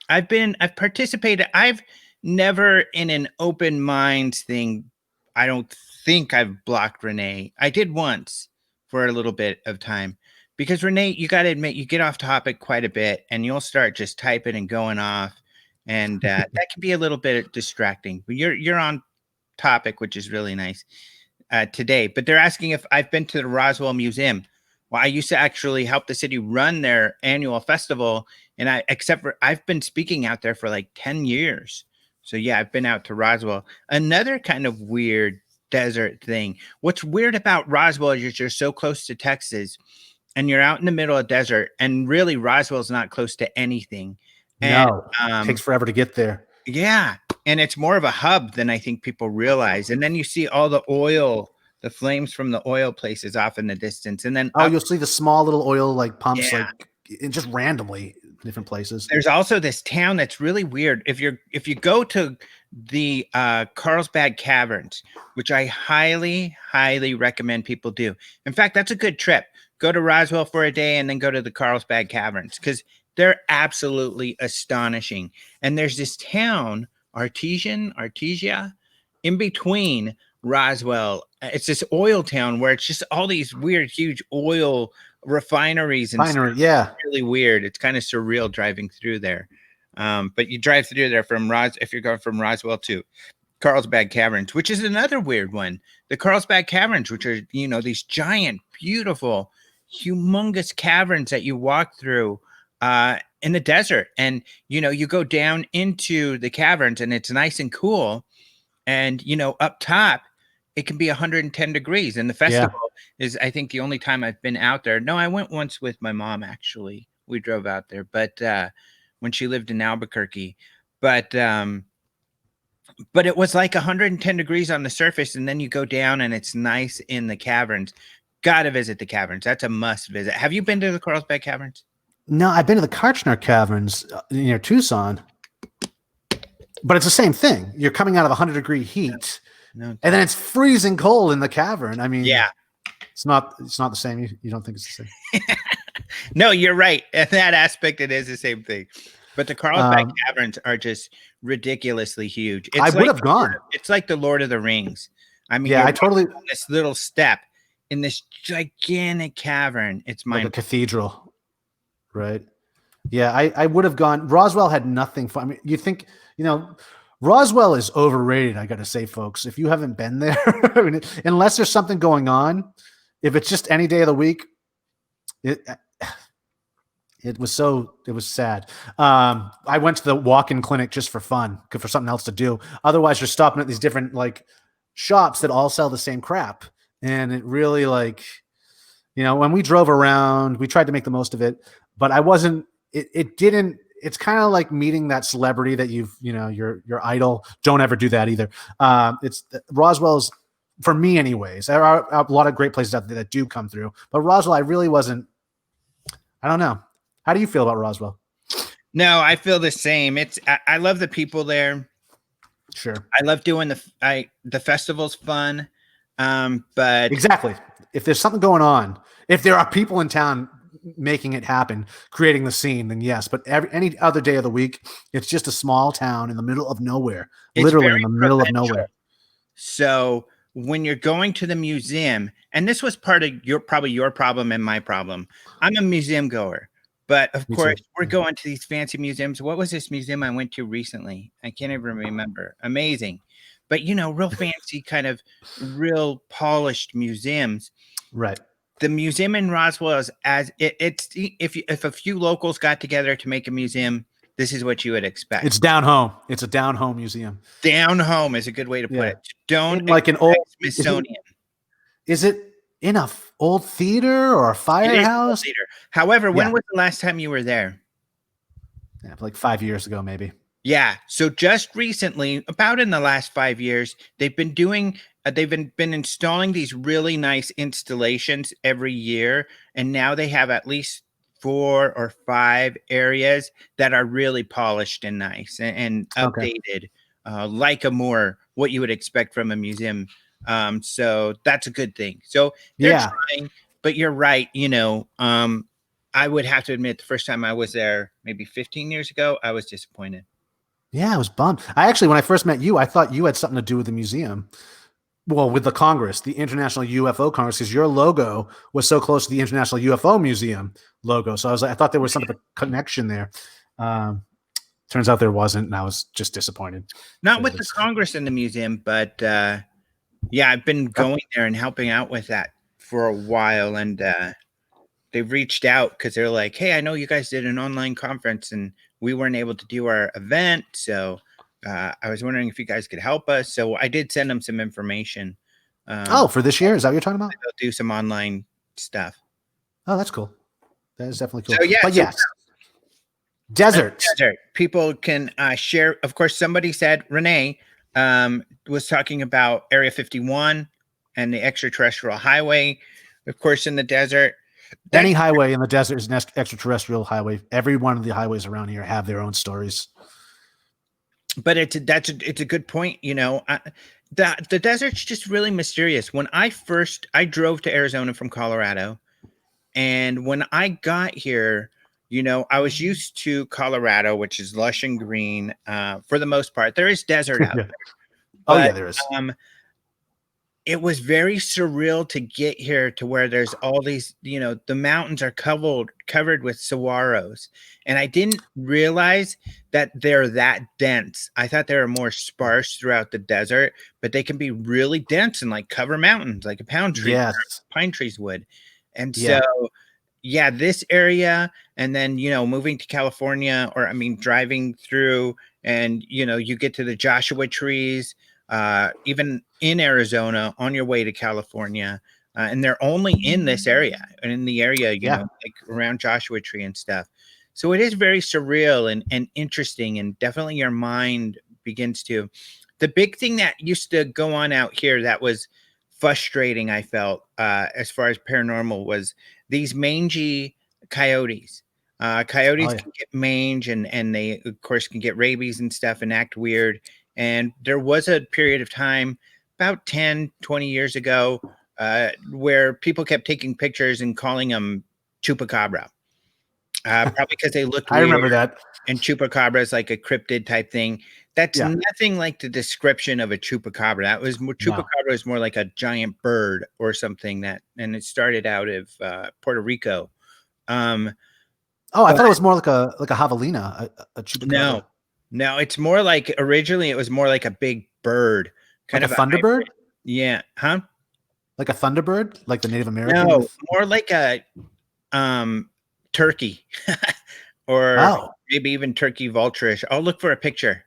S1: I've participated. I've never in an open minds thing. I don't think I've blocked Renee. I did once for a little bit of time because Renee, you got to admit, you get off topic quite a bit and you'll start just typing and going off. And that can be a little bit distracting, but you're on topic, which is really nice. Today, but they're asking if I've been to the Roswell Museum. Well, I used to actually help the city run their annual festival, and I've been speaking out there for like 10 years. So yeah, I've been out to Roswell. Another kind of weird desert thing. What's weird about Roswell is you're so close to Texas, and you're out in the middle of desert, and really Roswell's not close to anything.
S2: No, it takes forever to get there.
S1: Yeah. And it's more of a hub than I think people realize. And then you see all the oil, the flames from the oil places off in the distance. And then
S2: you'll see the small little oil pumps just randomly in different places.
S1: There's also this town that's really weird. If you go to the Carlsbad Caverns, which I highly, highly recommend people do. In fact, that's a good trip. Go to Roswell for a day and then go to the Carlsbad Caverns because they're absolutely astonishing. And there's this town, Artesia, in between Roswell. It's this oil town where it's just all these weird, huge oil refineries and stuff.
S2: Binary, yeah.
S1: Really weird. It's kind of surreal driving through there. But you drive through there from if you're going from Roswell to Carlsbad Caverns, which is another weird one. The Carlsbad Caverns, which are, these giant, beautiful, humongous caverns that you walk through in the desert. And, you go down into the caverns and it's nice and cool. And, up top, it can be 110 degrees. And the festival is, I think, the only time I've been out there. No, I went once with my mom, actually. We drove out there, but when she lived in Albuquerque. But it was like 110 degrees on the surface, and then you go down and it's nice in the caverns. Gotta visit the caverns. That's a must visit. Have you been to the Carlsbad Caverns?
S2: No, I've been to the Karchner Caverns near Tucson. But it's the same thing. You're coming out of 100-degree heat, and then it's freezing cold in the cavern. I mean, it's not the same. You don't think it's the same?
S1: No, you're right. In that aspect, it is the same thing. But the Carlsbad Caverns are just ridiculously huge.
S2: I would have gone.
S1: It's like the Lord of the Rings. I mean,
S2: I totally
S1: on this little step in this gigantic cavern. It's
S2: like a cathedral, right? Yeah, I would have gone. Roswell had nothing fun. I mean, you think, Roswell is overrated, I got to say, folks. If you haven't been there, I mean, unless there's something going on, if it's just any day of the week, it was sad. I went to the walk-in clinic just for fun, for something else to do. Otherwise, you're stopping at these different shops that all sell the same crap. And it really when we drove around, we tried to make the most of it, but it's kind of like meeting that celebrity that your idol. Don't ever do that either. It's Roswell's, for me anyways. There are a lot of great places out there that do come through, but Roswell, I really wasn't. I don't know. How do you feel about Roswell?
S1: No, I feel the same. I love the people there.
S2: Sure.
S1: I love doing the festival's fun. But
S2: exactly. If there's something going on, if there are people in town making it happen, creating the scene, then yes. But any other day of the week, it's just a small town in the middle of nowhere, literally in the middle of nowhere.
S1: So when you're going to the museum, and this was part of probably your problem and my problem. I'm a museum goer, but of course we're going to these fancy museums. What was this museum I went to recently? I can't even remember. Amazing. But real fancy, kind of real polished museums.
S2: Right.
S1: The museum in Roswell is if a few locals got together to make a museum, this is what you would expect.
S2: It's down home. It's a down home museum.
S1: Down home is a good way to put it. Don't
S2: like an old
S1: Smithsonian.
S2: Is it in a old theater or a firehouse?
S1: Theater. However, when was the last time you were there?
S2: Yeah, like 5 years ago, maybe.
S1: Yeah. So just recently, about in the last 5 years, they've been installing these really nice installations every year. And now they have at least 4 or 5 areas that are really polished and nice and updated, like what you would expect from a museum. So that's a good thing. So they're trying, but you're right. I would have to admit, the first time I was there, maybe 15 years ago, I was disappointed.
S2: Yeah, I was bummed. When I first met you, I thought you had something to do with the museum. Well, with the Congress, the International UFO Congress, because your logo was so close to the International UFO Museum logo. So I thought there was some of a connection there. Turns out there wasn't, and I was just disappointed.
S1: Not with the Congress and the museum, but I've been going there and helping out with that for a while, and they reached out because they're like, "Hey, I know you guys did an online conference, and we weren't able to do our event, so I was wondering if you guys could help us." So I did send them some information.
S2: For this year? Is that what you're talking about?
S1: They'll do some online stuff.
S2: Oh, that's cool. That is definitely cool.
S1: So,
S2: but yes, deserts.
S1: Desert. People can share. Of course, somebody said, Renee was talking about Area 51 and the extraterrestrial highway, of course, in the desert.
S2: Any highway in the desert is an extraterrestrial highway. Every one of the highways around here have their own stories.
S1: But it's a good point. The desert's just really mysterious. When I drove to Arizona from Colorado, and when I got here, I was used to Colorado, which is lush and green for the most part. There is desert out there.
S2: But, there is.
S1: it was very surreal to get here to where there's all these, the mountains are covered with saguaros. And I didn't realize that they're that dense. I thought they were more sparse throughout the desert, but they can be really dense and like cover mountains like a pound tree, or
S2: Yes.
S1: pine trees would. And
S2: Yeah.
S1: so yeah, this area, and then moving to California, or I mean driving through, and you get to the Joshua trees, even in Arizona on your way to California, and they're only in this area and in the area,
S2: Yeah.
S1: like around Joshua Tree and stuff. So it is very surreal and interesting, and definitely your mind begins to. The big thing that used to go on out here that was frustrating, I felt, as far as paranormal, was these mangy coyotes.
S2: Oh
S1: Coyotes
S2: yeah.
S1: can get mange, and they of course can get rabies and stuff and act weird. And there was a period of time about 10, 20 years ago, where people kept taking pictures and calling them chupacabra, probably because they looked
S2: I
S1: weird.
S2: remember that.
S1: And chupacabra is like a cryptid type thing. That's
S2: Yeah.
S1: nothing like the description of a chupacabra. That was more,
S2: No.
S1: chupacabra is more like a giant bird or something and it started out of Puerto Rico.
S2: Oh, I
S1: But
S2: thought it was more like a javelina, a
S1: no,
S2: chupacabra.
S1: no, it's more like, originally it was more like a big bird,
S2: Like
S1: kind
S2: a
S1: of a hybrid.
S2: thunderbird?
S1: Yeah, huh?
S2: Like a thunderbird, like the Native American.
S1: No, more like a turkey, or
S2: Oh,
S1: maybe even turkey vulturish. I'll look for a picture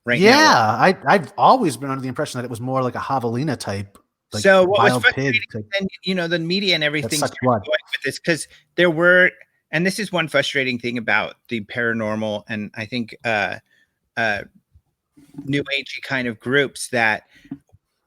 S1: right now.
S2: yeah. I've always been under the impression that it was more like a javelina type, like
S1: So what was
S2: wild pig.
S1: frustrating, and the media and everything
S2: sucked
S1: started
S2: blood.
S1: going with this, because there were, and this is one frustrating thing about the paranormal, and I think new agey kind of groups, that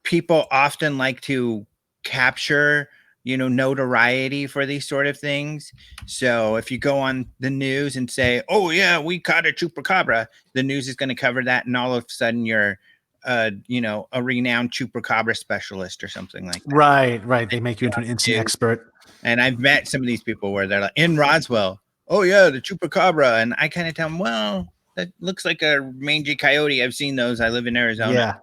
S1: people often like to capture notoriety for these sort of things. So if you go on the news and say, oh yeah, we caught a chupacabra, the news is going to cover that, and all of a sudden you're a renowned chupacabra specialist or something like that.
S2: Right. They make you into an instant expert.
S1: And I've met some of these people where they're like, in Roswell, oh yeah, the chupacabra, and I kind of tell them, well, that looks like a mangy coyote. I've seen those. I live in Arizona.
S2: Yeah,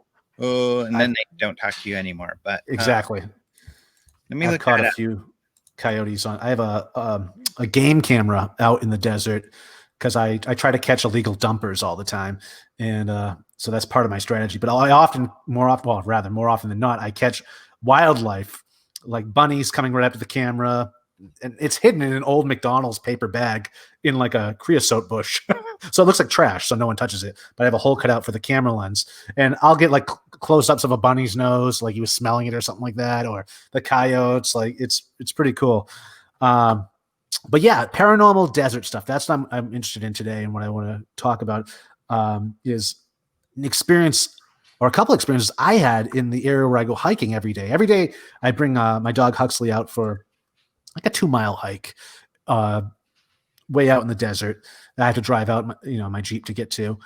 S1: Oh, and then they don't talk to you anymore. But
S2: exactly.
S1: let me
S2: I've
S1: look
S2: caught
S1: that
S2: a
S1: up.
S2: few coyotes on. I have a game camera out in the desert because I try to catch illegal dumpers all the time, and so that's part of my strategy. But more often than not, I catch wildlife like bunnies coming right up to the camera, and it's hidden in an old McDonald's paper bag in like a creosote bush. So it looks like trash, so no one touches it. But I have a hole cut out for the camera lens, and I'll get like close-ups of a bunny's nose, like he was smelling it or something like that, or the coyotes. Like it's pretty cool. But yeah, paranormal desert stuff. That's what I'm interested in today, and what I want to talk about is an experience or a couple experiences I had in the area where I go hiking every day. Every day, I bring my dog Huxley out for like a 2-mile hike, way out in the desert. I have to drive out, my Jeep to get to.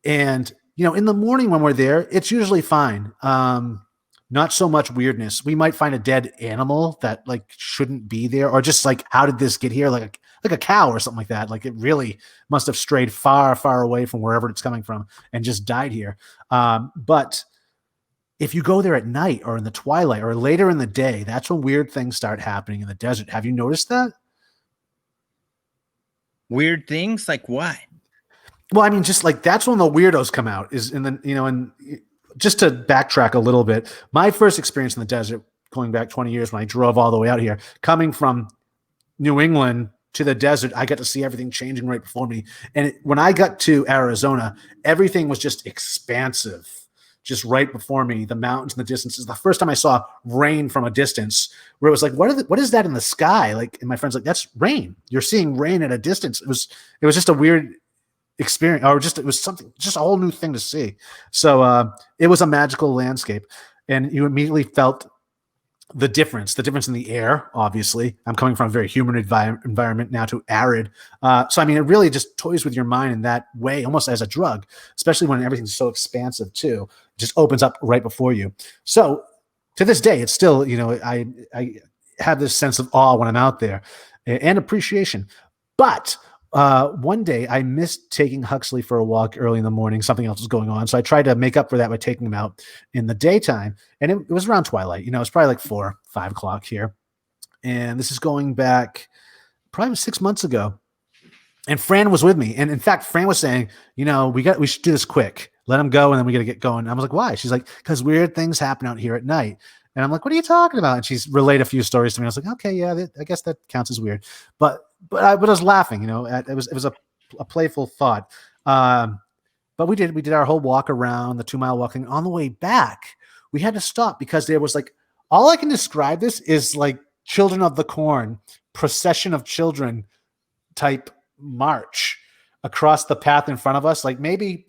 S2: And, in the morning when we're there, it's usually fine. Not so much weirdness. We might find a dead animal that like shouldn't be there, or just like, how did this get here? Like a cow or something like that. Like it really must have strayed far, far away from wherever it's coming from and just died here. But if you go there at night or in the twilight or later in the day, that's when weird things start happening in the desert. Have you noticed that?
S1: Weird things like what?
S2: Well, I mean, just like that's when the weirdos come out, is in the, and just to backtrack a little bit, my first experience in the desert, going back 20 years when I drove all the way out here, coming from New England to the desert, I got to see everything changing right before me. And when I got to Arizona, everything was just expansive, just right before me, the mountains and the distances. The first time I saw rain from a distance, where it was like, what is that in the sky? Like, and my friend's like, that's rain. You're seeing rain at a distance. It was just a weird experience, or it was something, just a whole new thing to see. So it was a magical landscape, and you immediately felt the difference in the air. Obviously, I'm coming from a very humid environment now to arid. So I mean, it really just toys with your mind in that way, almost as a drug, especially when everything's so expansive too. It just opens up right before you. So to this day, it's still, I have this sense of awe when I'm out there, and appreciation. But One day I missed taking Huxley for a walk early in the morning. Something else was going on. So I tried to make up for that by taking him out in the daytime. And it was around twilight. You know, it's probably like 4, 5 o'clock here. And this is going back probably 6 months ago. And Fran was with me. And in fact, Fran was saying, you know, we should do this quick. Let him go. And then we got to get going. And I was like, why? She's like, because weird things happen out here at night. And I'm like, what are you talking about? And she's relayed a few stories to me. I was like, okay, yeah, I guess that counts as weird. But I was laughing, you know, it was a playful thought. But we did our whole walk around the 2 mile walking. On the way back, we had to stop because there was like, all I can describe this is like Children of the Corn, procession of children type march across the path in front of us, like maybe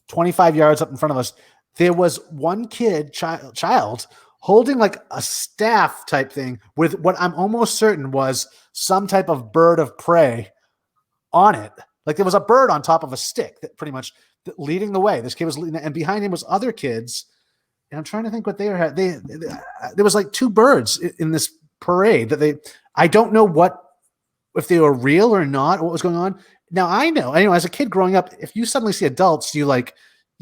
S2: 25 yards up in front of us. There was one kid, child, holding like a staff type thing with what I'm almost certain was some type of bird of prey on it. Like there was a bird on top of a stick that pretty much leading the way. This kid was leading, and behind him was other kids. And I'm trying to think what they were. There was like 2 birds in this parade that I don't know if they were real or not, what was going on. Now I know, as a kid growing up, if you suddenly see adults, you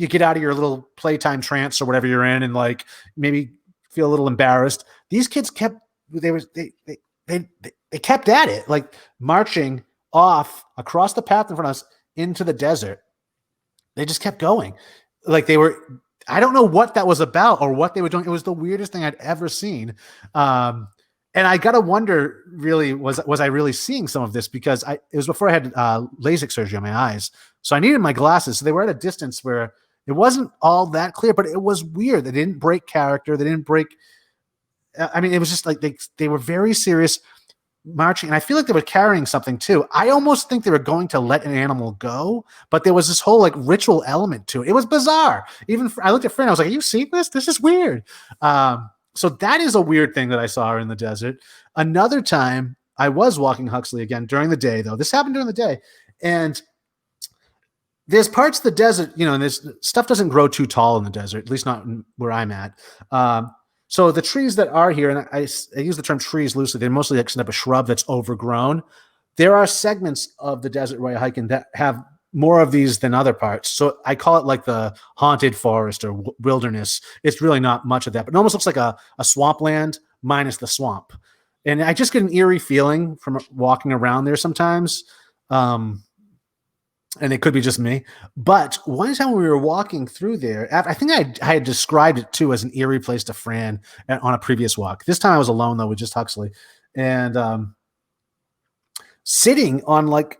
S2: get out of your little playtime trance or whatever you're in and like maybe feel a little embarrassed. These kids kept kept at it, like marching off across the path in front of us into the desert. They just kept going. Like I don't know what that was about or what they were doing. It was the weirdest thing I'd ever seen. And I got to wonder, really, was I really seeing some of this? Because it was before I had LASIK surgery on my eyes. So I needed my glasses. So they were at a distance where it wasn't all that clear, but it was weird. They didn't break character. They didn't break. I mean, it was just like they were very serious marching. And I feel like they were carrying something too. I almost think they were going to let an animal go, but there was this whole like ritual element to it. It was bizarre. I looked at Fran. I was like, are you seeing this? This is weird. So that is a weird thing that I saw in the desert. Another time I was walking Huxley again during the day, though. This happened during the day. And there's parts of the desert, and this stuff doesn't grow too tall in the desert, at least not where I'm at. So the trees that are here, and I use the term trees loosely, they're mostly like a shrub that's overgrown. There are segments of the desert where I hike in that have more of these than other parts. So I call it like the haunted forest or wilderness. It's really not much of that, but it almost looks like a swampland minus the swamp. And I just get an eerie feeling from walking around there sometimes. And it could be just me. But one time when we were walking through there, I think I had described it too as an eerie place to Fran on a previous walk. This time I was alone though with just Huxley. And sitting on like,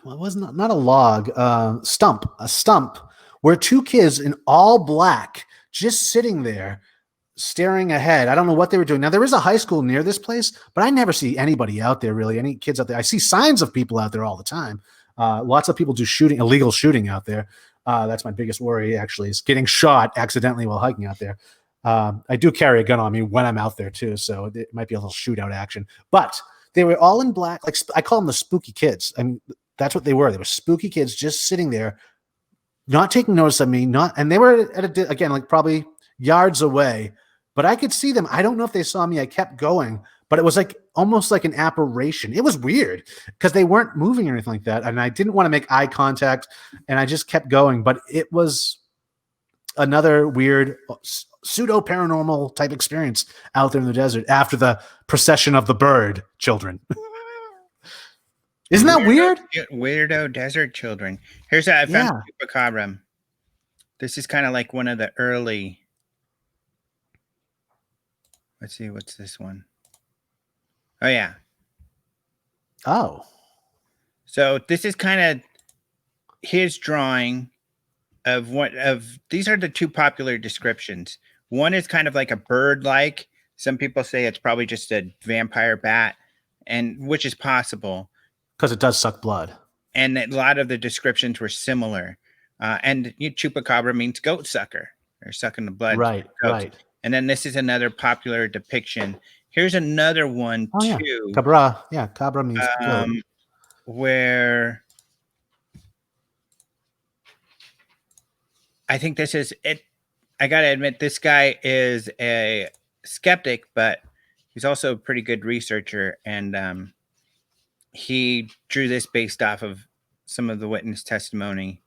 S2: well, it was not a log, a stump where 2 kids in all black just sitting there staring ahead. I don't know what they were doing. Now there is a high school near this place, but I never see anybody out there really, any kids out there. I see signs of people out there all the time. Lots of people do illegal shooting out there. That's my biggest worry actually, is getting shot accidentally while hiking out there. I do carry a gun on me when I'm out there too, so it might be a little shootout action, but they were all in black. Like I call them the spooky kids. I mean, that's what they were. They were spooky kids just sitting there, not taking notice of me, and they were again, like probably yards away, but I could see them. I don't know if they saw me. I kept going, but it was like almost like an apparition. It was weird because they weren't moving or anything like that. And I didn't want to make eye contact and I just kept going, but it was another weird pseudo paranormal type experience out there in the desert after the procession of the bird children. Isn't that weird?
S1: Weirdo desert children. Here's I found Chupacabra. This is kind of like one of the early. Let's see, what's this one? Oh yeah.
S2: Oh.
S1: So this is kind of his drawing of these are the 2 popular descriptions. One is kind of like a bird-like. Some people say it's probably just a vampire bat, and which is possible.
S2: Because it does suck blood.
S1: And a lot of the descriptions were similar. And chupacabra means goat sucker, or sucking the blood.
S2: Right, right.
S1: And then this is another popular depiction. Here's another one too.
S2: Yeah. Cabra. Yeah, cabra means goat.
S1: Where I think this is it. I got to admit, this guy is a skeptic, but he's also a pretty good researcher. And he drew this based off of some of the witness testimony.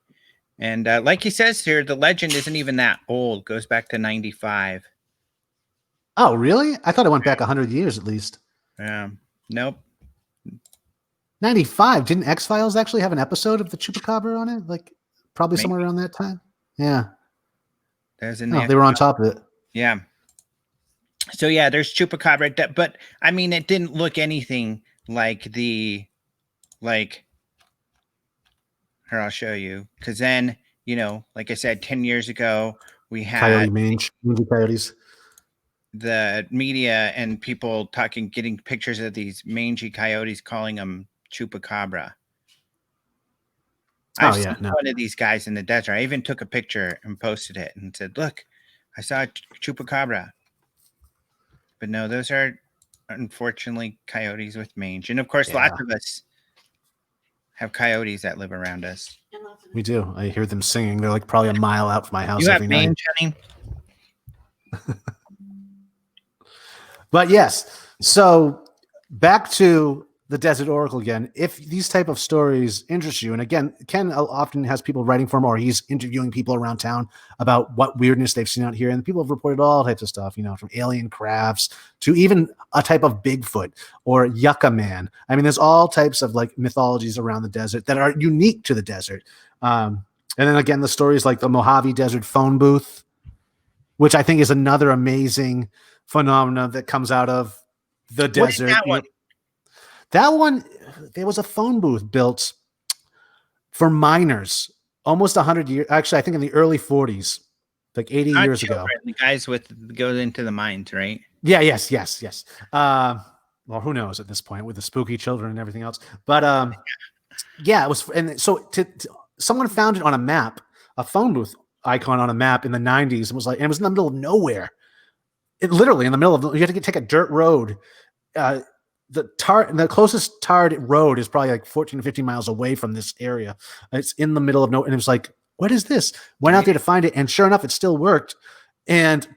S1: And like he says here, the legend isn't even that old. It goes back to 95.
S2: Oh, really? I thought it went back 100 years at least.
S1: Nope.
S2: 95. Didn't X-Files actually have an episode of the Chupacabra on it? Like probably
S1: Maybe.
S2: somewhere around that time. Yeah.
S1: There's
S2: they were on top of it.
S1: Yeah. So yeah, there's Chupacabra, but I mean, it didn't look anything like here, I'll show you. Because then, like I said, 10 years ago, we had
S2: Coyote mange, coyotes.
S1: The media and people getting pictures of these mangy coyotes, calling them Chupacabra. I've seen one of these guys in the desert. I even took a picture and posted it and said, look, I saw a Chupacabra. But no, those are unfortunately coyotes with mange. And of course, lots of us have coyotes that live around us.
S2: We do. I hear them singing. They're like probably a mile out from my house.
S1: You have mange, honey?
S2: But yes, so back to the Desert Oracle again. If these type of stories interest you, and again, Ken often has people writing for him, or he's interviewing people around town about what weirdness they've seen out here, and people have reported all types of stuff, from alien crafts to even a type of Bigfoot or Yucca Man. I mean, there's all types of like mythologies around the desert that are unique to the desert. And then again, the stories like the Mojave Desert phone booth, which I think is another amazing phenomena that comes out of the desert. That one, there was a phone booth built for miners almost 100 years. Actually, I think in the early 40s, like 80 years ago.
S1: The guys go into the mines, right?
S2: Yeah, yes. Well, who knows at this point with the spooky children and everything else. But yeah, it was. And so someone found it on a map, a phone booth icon on a map in the 90s. It was like, and it was in the middle of nowhere. It literally in the middle of, you had to take a dirt road. The closest tarred road is probably like 14 or 15 miles away from this area. It's in the middle of nowhere. And it was like, what is this? Went out there to find it. And sure enough, it still worked. And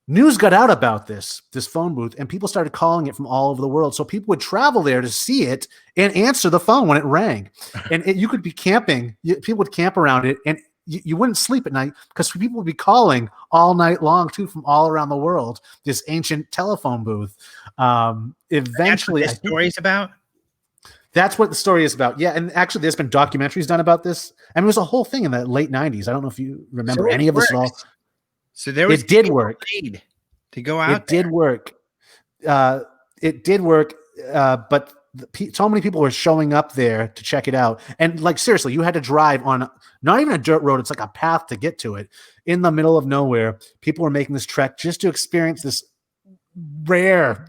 S2: news got out about this phone booth, and people started calling it from all over the world. So people would travel there to see it and answer the phone when it rang. And you could be camping. People would camp around it, and you wouldn't sleep at night because people would be calling all night long too from all around the world. This ancient telephone booth. Eventually,
S1: that's what the story's about.
S2: That's what the story is about. Yeah, and actually, there's been documentaries done about this. I mean, it was a whole thing in the late ~90s. I don't know if you remember any of this at all.
S1: So there was.
S2: It did work
S1: to go out.
S2: It did work. It did work. But so many people were showing up there to check it out. And like, seriously, you had to drive on not even a dirt road. It's like a path to get to it in the middle of nowhere. People were making this trek just to experience this rare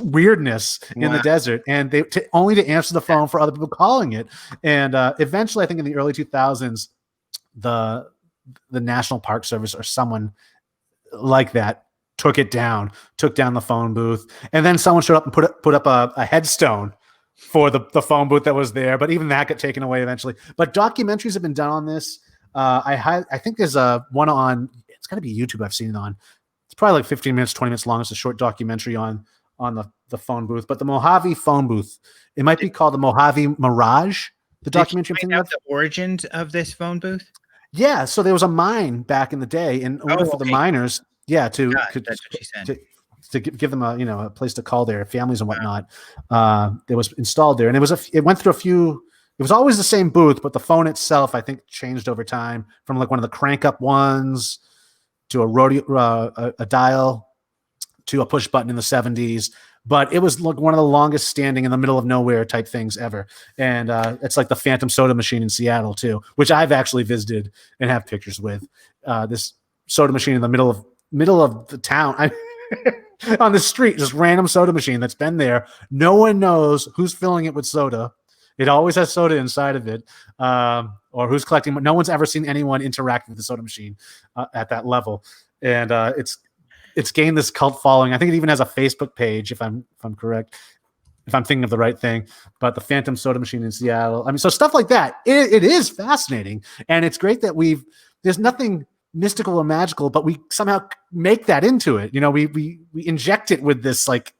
S2: weirdness in the desert. And only to answer the phone for other people calling it. And eventually, I think in the early 2000s, the National Park Service or someone like that took down the phone booth, and then someone showed up and put up a headstone for the phone booth that was there. But even that got taken away eventually. But documentaries have been done on this. I think there's one on. It's got to be YouTube. I've seen it on. It's probably like 15 minutes, 20 minutes long. It's a short documentary on the phone booth. But the Mojave phone booth, it might be called the Mojave Mirage. The documentary.
S1: Did you find out the origins of this phone booth?
S2: Yeah, so there was a mine back in the day. In order for the miners. Yeah, to give them a place to call their families and whatnot. It was installed there, and it went through a few. It was always the same booth, but the phone itself, I think, changed over time from like one of the crank up ones to a dial to a push button in the 70s. But it was like one of the longest standing in the middle of nowhere type things ever. And it's like the Phantom soda machine in Seattle too, which I've actually visited and have pictures with. This soda machine in the middle of the town on the street, just random soda machine that's been there. No one knows who's filling it with soda. It always has soda inside of it, or who's collecting. No one's ever seen anyone interact with the soda machine at that level. And it's gained this cult following. I think it even has a Facebook page, if I'm correct, if I'm thinking of the right thing. But the Phantom soda machine in Seattle. I mean, so stuff like that. It is fascinating, and it's great that there's nothing mystical or magical, but we somehow make that into it. We inject it with this like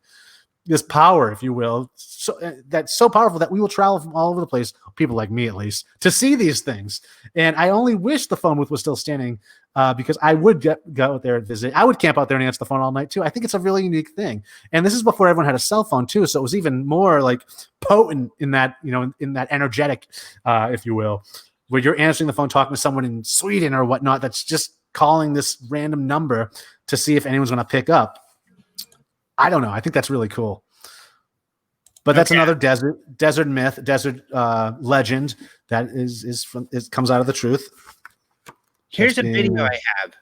S2: this power, if you will, so that's so powerful that we will travel from all over the place, people like me at least, to see these things. And I only wish the phone booth was still standing, because I would go out there and visit. I would camp out there and answer the phone all night too. I think it's a really unique thing. And this is before everyone had a cell phone too, so it was even more like potent in that, in that energetic, if you will, where you're answering the phone, talking to someone in Sweden or whatnot that's just calling this random number to see if anyone's going to pick up. I don't know. I think that's really cool. But that's another desert myth, desert legend that comes out of the truth.
S1: Here's a video I have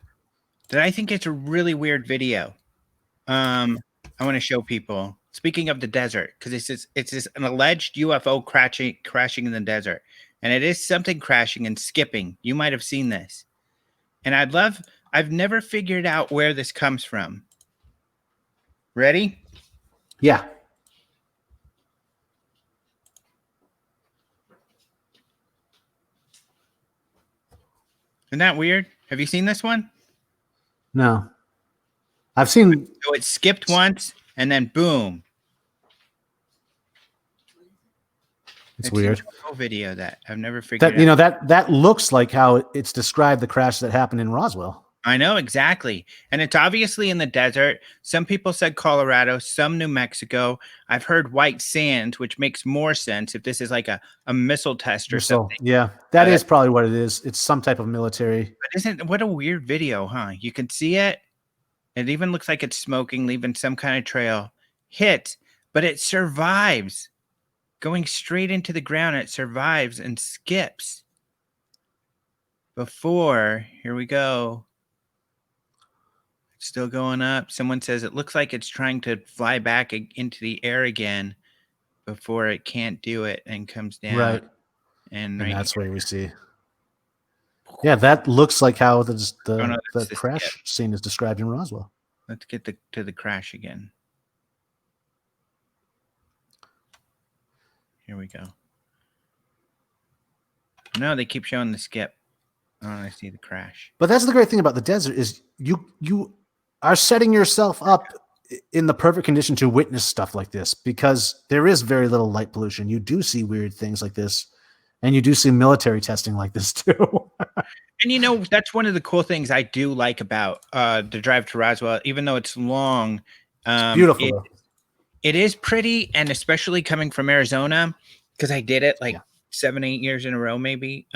S1: that I think it's a really weird video. I want to show people. Speaking of the desert, because it's an alleged UFO crashing in the desert, and it is something crashing and skipping. You might have seen this, and I've never figured out where this comes from. Ready?
S2: Yeah.
S1: Isn't that weird? Have you seen this one?
S2: No. I've seen.
S1: So it skipped once and then boom.
S2: It's weird.
S1: A video that I've never figured
S2: out. That looks like how it's described the crash that happened in Roswell.
S1: I know exactly. And it's obviously in the desert. Some people said Colorado, some New Mexico. I've heard white sand, which makes more sense if this is like a missile test or something.
S2: Yeah, that is probably what it is. It's some type of military.
S1: But what a weird video, huh? You can see it. It even looks like it's smoking, leaving some kind of trail. Hit, but it survives. Going straight into the ground, it survives and skips. Before, here we go. Still going up. Someone says it looks like it's trying to fly back into the air again before it can't do it and comes down.
S2: Right.
S1: And
S2: that's where we see. Yeah, that looks like how the crash scene is described in Roswell.
S1: Let's get to the crash again. Here we go. No, they keep showing the skip. Oh, I see the crash.
S2: But that's the great thing about the desert is you are setting yourself up in the perfect condition to witness stuff like this, because there is very little light pollution. You do see weird things like this, and you do see military testing like this too.
S1: And that's one of the cool things I do like about the drive to Roswell, even though it's long.
S2: It's beautiful.
S1: It is pretty, and especially coming from Arizona, because I did it 7-8 years in a row, maybe.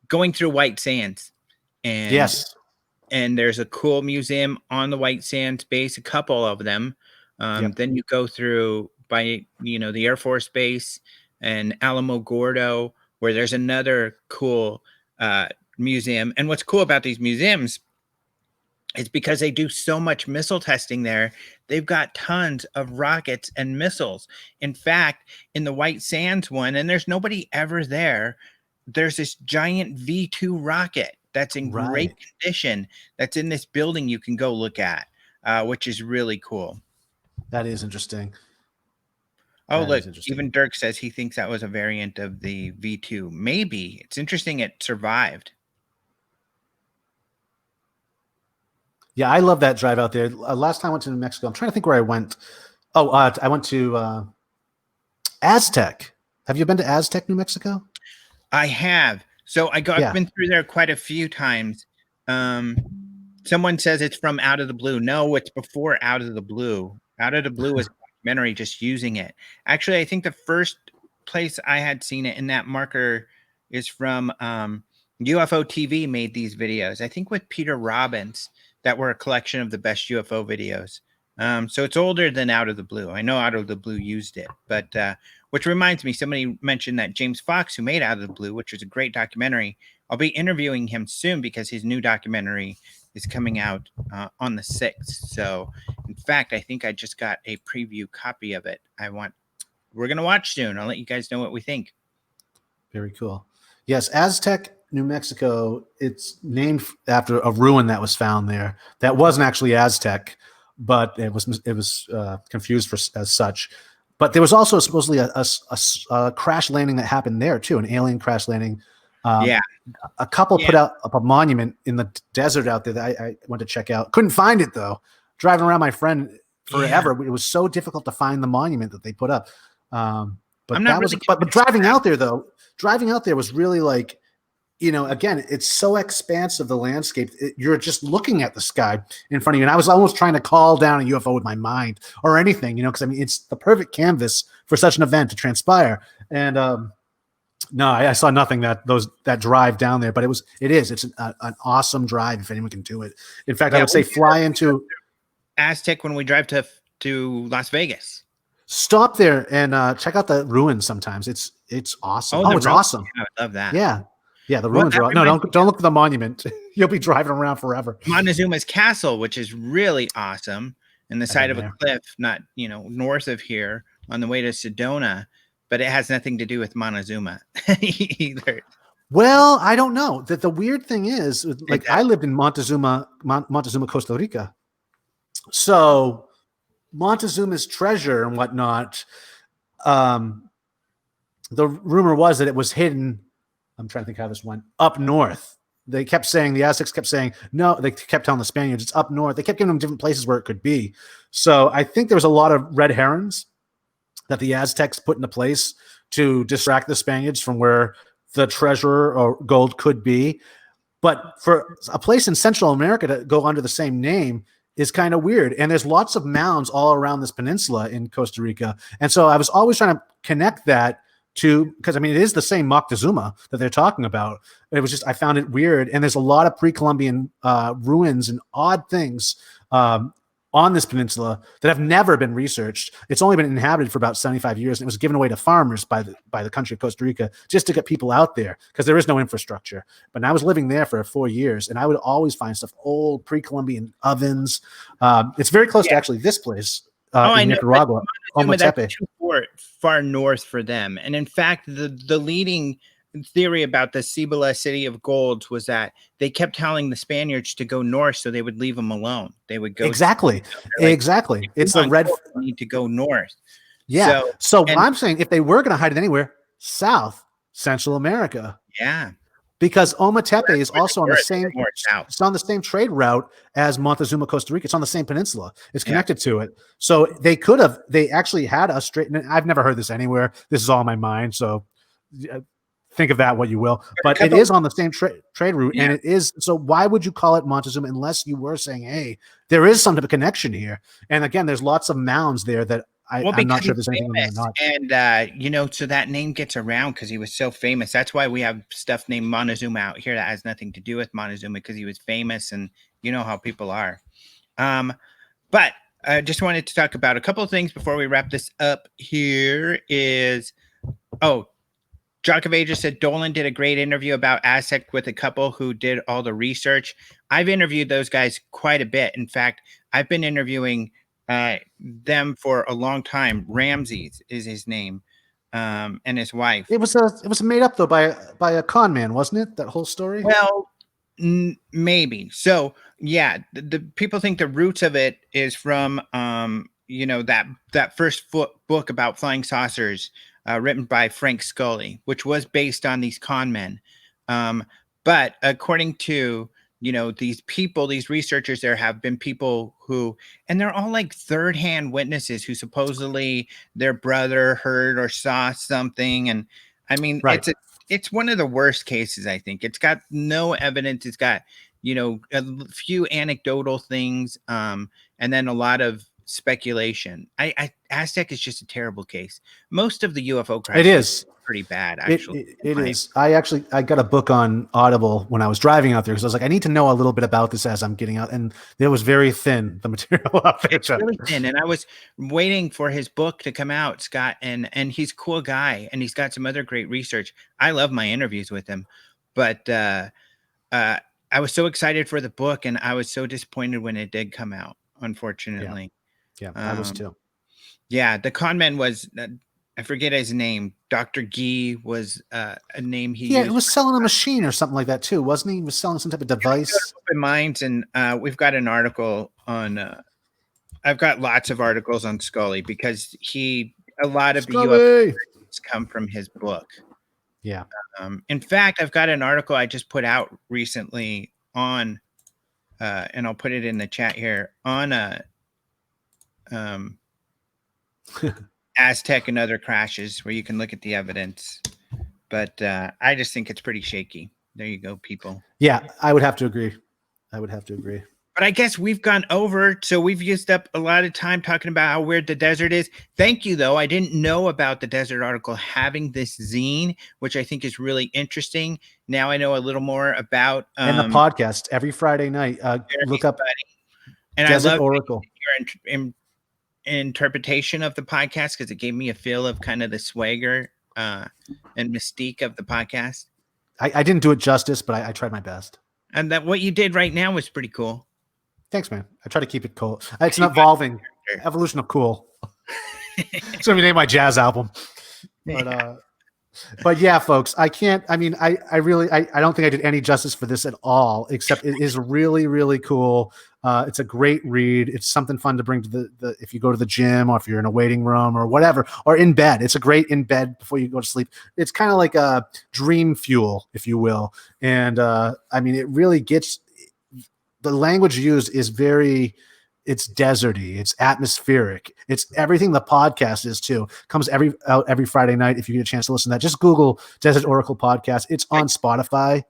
S1: Going through white sands. And
S2: yes.
S1: And there's a cool museum on the White Sands base, a couple of them. Then you go through by, the Air Force Base and Alamo Gordo, where there's another cool museum. And what's cool about these museums is because they do so much missile testing there, they've got tons of rockets and missiles. In fact, in the White Sands one, and there's nobody ever there, there's this giant V2 rocket that's in great condition that's in this building you can go look at, which is really cool.
S2: That is interesting.
S1: Oh, look, even Dirk says he thinks that was a variant of the V2. Maybe. It's interesting it survived.
S2: Yeah, I love that drive out there. Last time I went to New Mexico, I'm trying to think where I went. Oh, I went to Aztec. Have you been to Aztec, New Mexico?
S1: I have. So I've been through there quite a few times. Someone says it's from Out of the Blue. No, it's before Out of the Blue. Out of the Blue was a documentary just using it. Actually, I think the first place I had seen it in that marker is from UFO TV made these videos. I think with Peter Robbins, that were a collection of the best UFO videos. So it's older than Out of the Blue. I know Out of the Blue used it, but which reminds me, somebody mentioned that James Fox, who made Out of the Blue, which was a great documentary. I'll be interviewing him soon because his new documentary is coming out on the 6th. So, in fact, I think I just got a preview copy of it. We're going to watch soon. I'll let you guys know what we think.
S2: Very cool. Yes, Aztec, New Mexico, it's named after a ruin that was found there. That wasn't actually Aztec, but it was confused as such. But there was also supposedly a crash landing that happened there too, an alien crash landing. A couple put out a monument in the desert out there that I went to check out. Couldn't find it though. Driving around, my friend forever. It was so difficult to find the monument that they put up. But
S1: I'm not
S2: that was,
S1: really
S2: but driving out there was really like, again, it's so expansive, the landscape. You're just looking at the sky in front of you. And I was almost trying to call down a UFO with my mind or anything, because I mean, it's the perfect canvas for such an event to transpire. And no, I saw nothing that drive down there, but it's an awesome drive if anyone can do it. In fact, I would say fly into
S1: Aztec when we drive to Las Vegas.
S2: Stop there and check out the ruins. Sometimes it's awesome.
S1: Oh,
S2: it's awesome.
S1: Yeah, I love that.
S2: Yeah, the ruins are. No, don't look at the monument. You'll be driving around forever.
S1: Montezuma's castle, which is really awesome, in the side of a cliff, not north of here, on the way to Sedona, but it has nothing to do with Montezuma either.
S2: Well, I don't know. That the weird thing is, like, I lived in Montezuma, Costa Rica, so Montezuma's treasure and whatnot. The rumor was that it was hidden. I'm trying to think how this went. Up north. The Aztecs kept saying, no, they kept telling the Spaniards it's up north. They kept giving them different places where it could be. So I think there was a lot of red herons that the Aztecs put into place to distract the Spaniards from where the treasure or gold could be. But for a place in Central America to go under the same name is kind of weird. And there's lots of mounds all around this peninsula in Costa Rica. And so I was always trying to connect that because I mean, it is the same Moctezuma that they're talking about. It was just, I found it weird. And there's a lot of pre-Columbian ruins and odd things on this peninsula that have never been researched. It's only been inhabited for about 75 years. And it was given away to farmers by the country of Costa Rica just to get people out there because there is no infrastructure. But I was living there for 4 years and I would always find stuff, old pre-Columbian ovens. It's very close to actually this place. In Nicaragua,
S1: Ometepe. Too far north for them. And in fact, the leading theory about the Cibola city of gold was that they kept telling the Spaniards to go north so they would leave them alone. They would go
S2: exactly. It's the red.
S1: Need to go north.
S2: Yeah. So I'm saying if they were going to hide it anywhere, South Central America.
S1: Yeah.
S2: Because Ometepe is also on the same. It's on the same trade route as Montezuma, Costa Rica. It's on the same peninsula. It's connected to it. So they actually had a straight. I've never heard this anywhere. This is all in my mind. So think of that what you will. But it is on the same trade route, and it is. So why would you call it Montezuma unless you were saying, hey, there is some type of connection here? And again, there's lots of mounds there that. I'm not sure if there's anything in there or not.
S1: And, so that name gets around because he was so famous. That's why we have stuff named Montezuma out here that has nothing to do with Montezuma because he was famous and you know how people are. But I just wanted to talk about a couple of things before we wrap this up here Jacove just said Dolan did a great interview about Aztec with a couple who did all the research. I've interviewed those guys quite a bit. In fact, I've been interviewing them for a long time. Ramses is his name, and his wife.
S2: It was made up though by a con man, wasn't it? That whole story.
S1: Well, maybe. So yeah, the people think the roots of it is from that first book about flying saucers, written by Frank Scully, which was based on these con men. But according to these researchers, there have been people who, and they're all like third-hand witnesses who supposedly their brother heard or saw something. And I mean, it's one of the worst cases, I think. It's got no evidence. It's got, a few anecdotal things, and then a lot of speculation. Aztec is just a terrible case. Most of the UFO crimes. It is pretty bad, actually.
S2: It is. I got a book on Audible when I was driving out there because I was like, I need to know a little bit about this as I'm getting out, and it was very thin, the material out there.
S1: It's really thin, and I was waiting for his book to come out, Scott, and he's a cool guy, and he's got some other great research. I love my interviews with him, but I was so excited for the book, and I was so disappointed when it did come out, unfortunately.
S2: Yeah, I was too.
S1: Yeah, the con man was... I forget his name. Dr. Gee was a name he used.
S2: It was selling a machine or something like that too, wasn't he? He was selling some type of device.
S1: Open minds, and we've got an article on. I've got lots of articles on Scully because a lot of the UFOs come from his book.
S2: Yeah.
S1: In fact, I've got an article I just put out recently on, and I'll put it in the chat here on Aztec and other crashes where you can look at the evidence. But I just think it's pretty shaky. There you go, people.
S2: Yeah, I would have to agree.
S1: But I guess we've gone over, so we've used up a lot of time talking about how weird the desert is. Thank you, though. I didn't know about the desert article having this zine, which I think is really interesting. Now I know a little more about
S2: and the podcast every Friday night. Look up
S1: and
S2: Desert
S1: I love
S2: Oracle.
S1: Your interpretation of the podcast because it gave me a feel of kind of the swagger and mystique of the podcast.
S2: I didn't do it justice, but I tried my best.
S1: And that what you did right now was pretty cool.
S2: Thanks, man. I try to keep it cool. It's an evolving evolution of cool. It's gonna be named my jazz album. But yeah, folks, I can't. I mean, I really don't think I did any justice for this at all. Except it is really, really cool. It's a great read. It's something fun to bring to the if you go to the gym or if you're in a waiting room or whatever or in bed. It's a great in bed before you go to sleep. It's kind of like a dream fuel, if you will. And I mean, it really gets. The language used is it's deserty, it's atmospheric, it's everything the podcast is too. Comes out every Friday night. If you get a chance to listen to that, just Google Desert Oracle Podcast. It's on Spotify,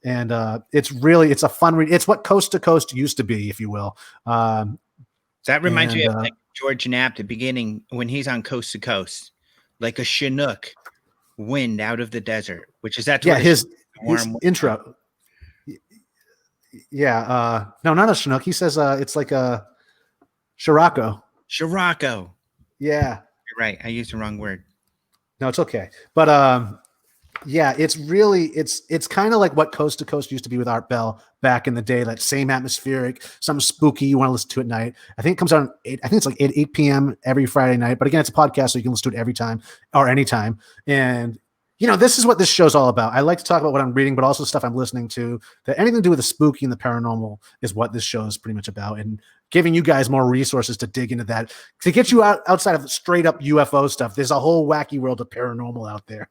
S2: and it's a fun read. It's what Coast to Coast used to be, if you will.
S1: That reminds me of like George Knapp, the beginning when he's on Coast to Coast, like a Chinook wind out of the desert, which is
S2: his intro. Yeah, no, not a Chinook. He says it's like a Scirocco.
S1: Scirocco.
S2: Yeah.
S1: You're right. I used the wrong word.
S2: No, it's okay. But yeah, it's really it's kind of like what Coast to Coast used to be with Art Bell back in the day, that same atmospheric, something spooky you want to listen to at night. I think it comes out I think it's like 8 p.m. every Friday night. But again, it's a podcast, so you can listen to it every time or anytime. And this is what this show's all about. I like to talk about what I'm reading, but also stuff I'm listening to. That anything to do with the spooky and the paranormal is what this show is pretty much about, and giving you guys more resources to dig into that, to get you outside of straight up UFO stuff. There's a whole wacky world of paranormal out there.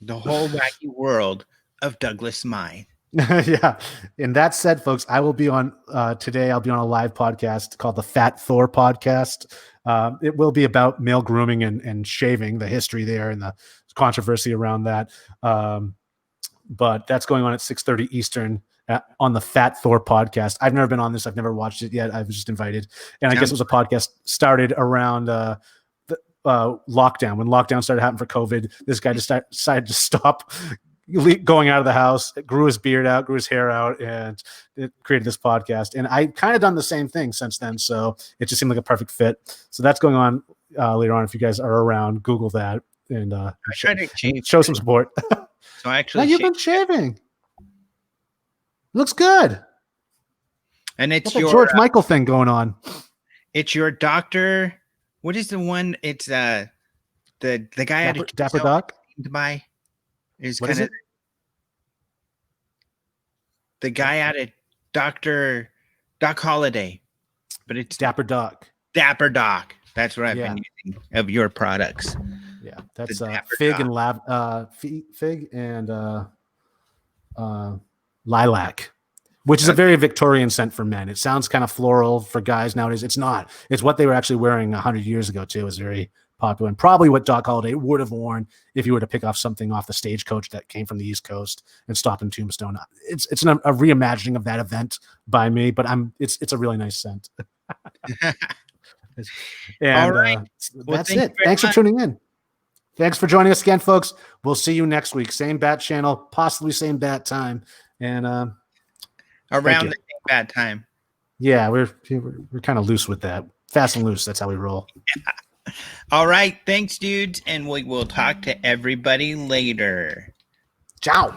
S1: The whole wacky world of Douglas Smythe.
S2: Yeah. And that said, folks, I will be on today. I'll be on a live podcast called the Fat Thor Podcast. It will be about male grooming and shaving, the history there and the controversy around that. But that's going on at 6:30 Eastern on the Fat Thor Podcast. I've never been on this. I've never watched it yet. I was just invited. And I guess it was a podcast started around the lockdown. When lockdown started happening for COVID, this guy just decided to stop going out of the house, grew his beard out, grew his hair out, and it created this podcast. And I kind of done the same thing since then. So it just seemed like a perfect fit. So that's going on later on. If you guys are around, Google that and show some support.
S1: So actually,
S2: you've been shaving. Looks good.
S1: And it's
S2: your George Michael thing going on.
S1: It's your doctor. What is the one? It's the guy
S2: at Dapper Doc.
S1: By is
S2: what
S1: kind
S2: is
S1: of
S2: it?
S1: The guy out at Doc Holiday, but it's
S2: Dapper Doc.
S1: Dapper Doc. That's what I've been using of your products.
S2: Yeah, that's fig and lilac, which is a very Victorian scent for men. It sounds kind of floral for guys nowadays. It's not. It's what they were actually wearing 100 years ago too. It was very popular and probably what Doc Holliday would have worn if you were to pick off something off the stagecoach that came from the East Coast and stopped in Tombstone. It's a reimagining of that event by me, but it's a really nice scent. And
S1: all right.
S2: That's it. Thanks for tuning in. Thanks for joining us again, folks. We'll see you next week. Same bat channel, possibly same bat time. And
S1: around the same bat time.
S2: Yeah, we're kind of loose with that. Fast and loose. That's how we roll.
S1: Yeah. All right. Thanks, dudes. And we will talk to everybody later.
S2: Ciao.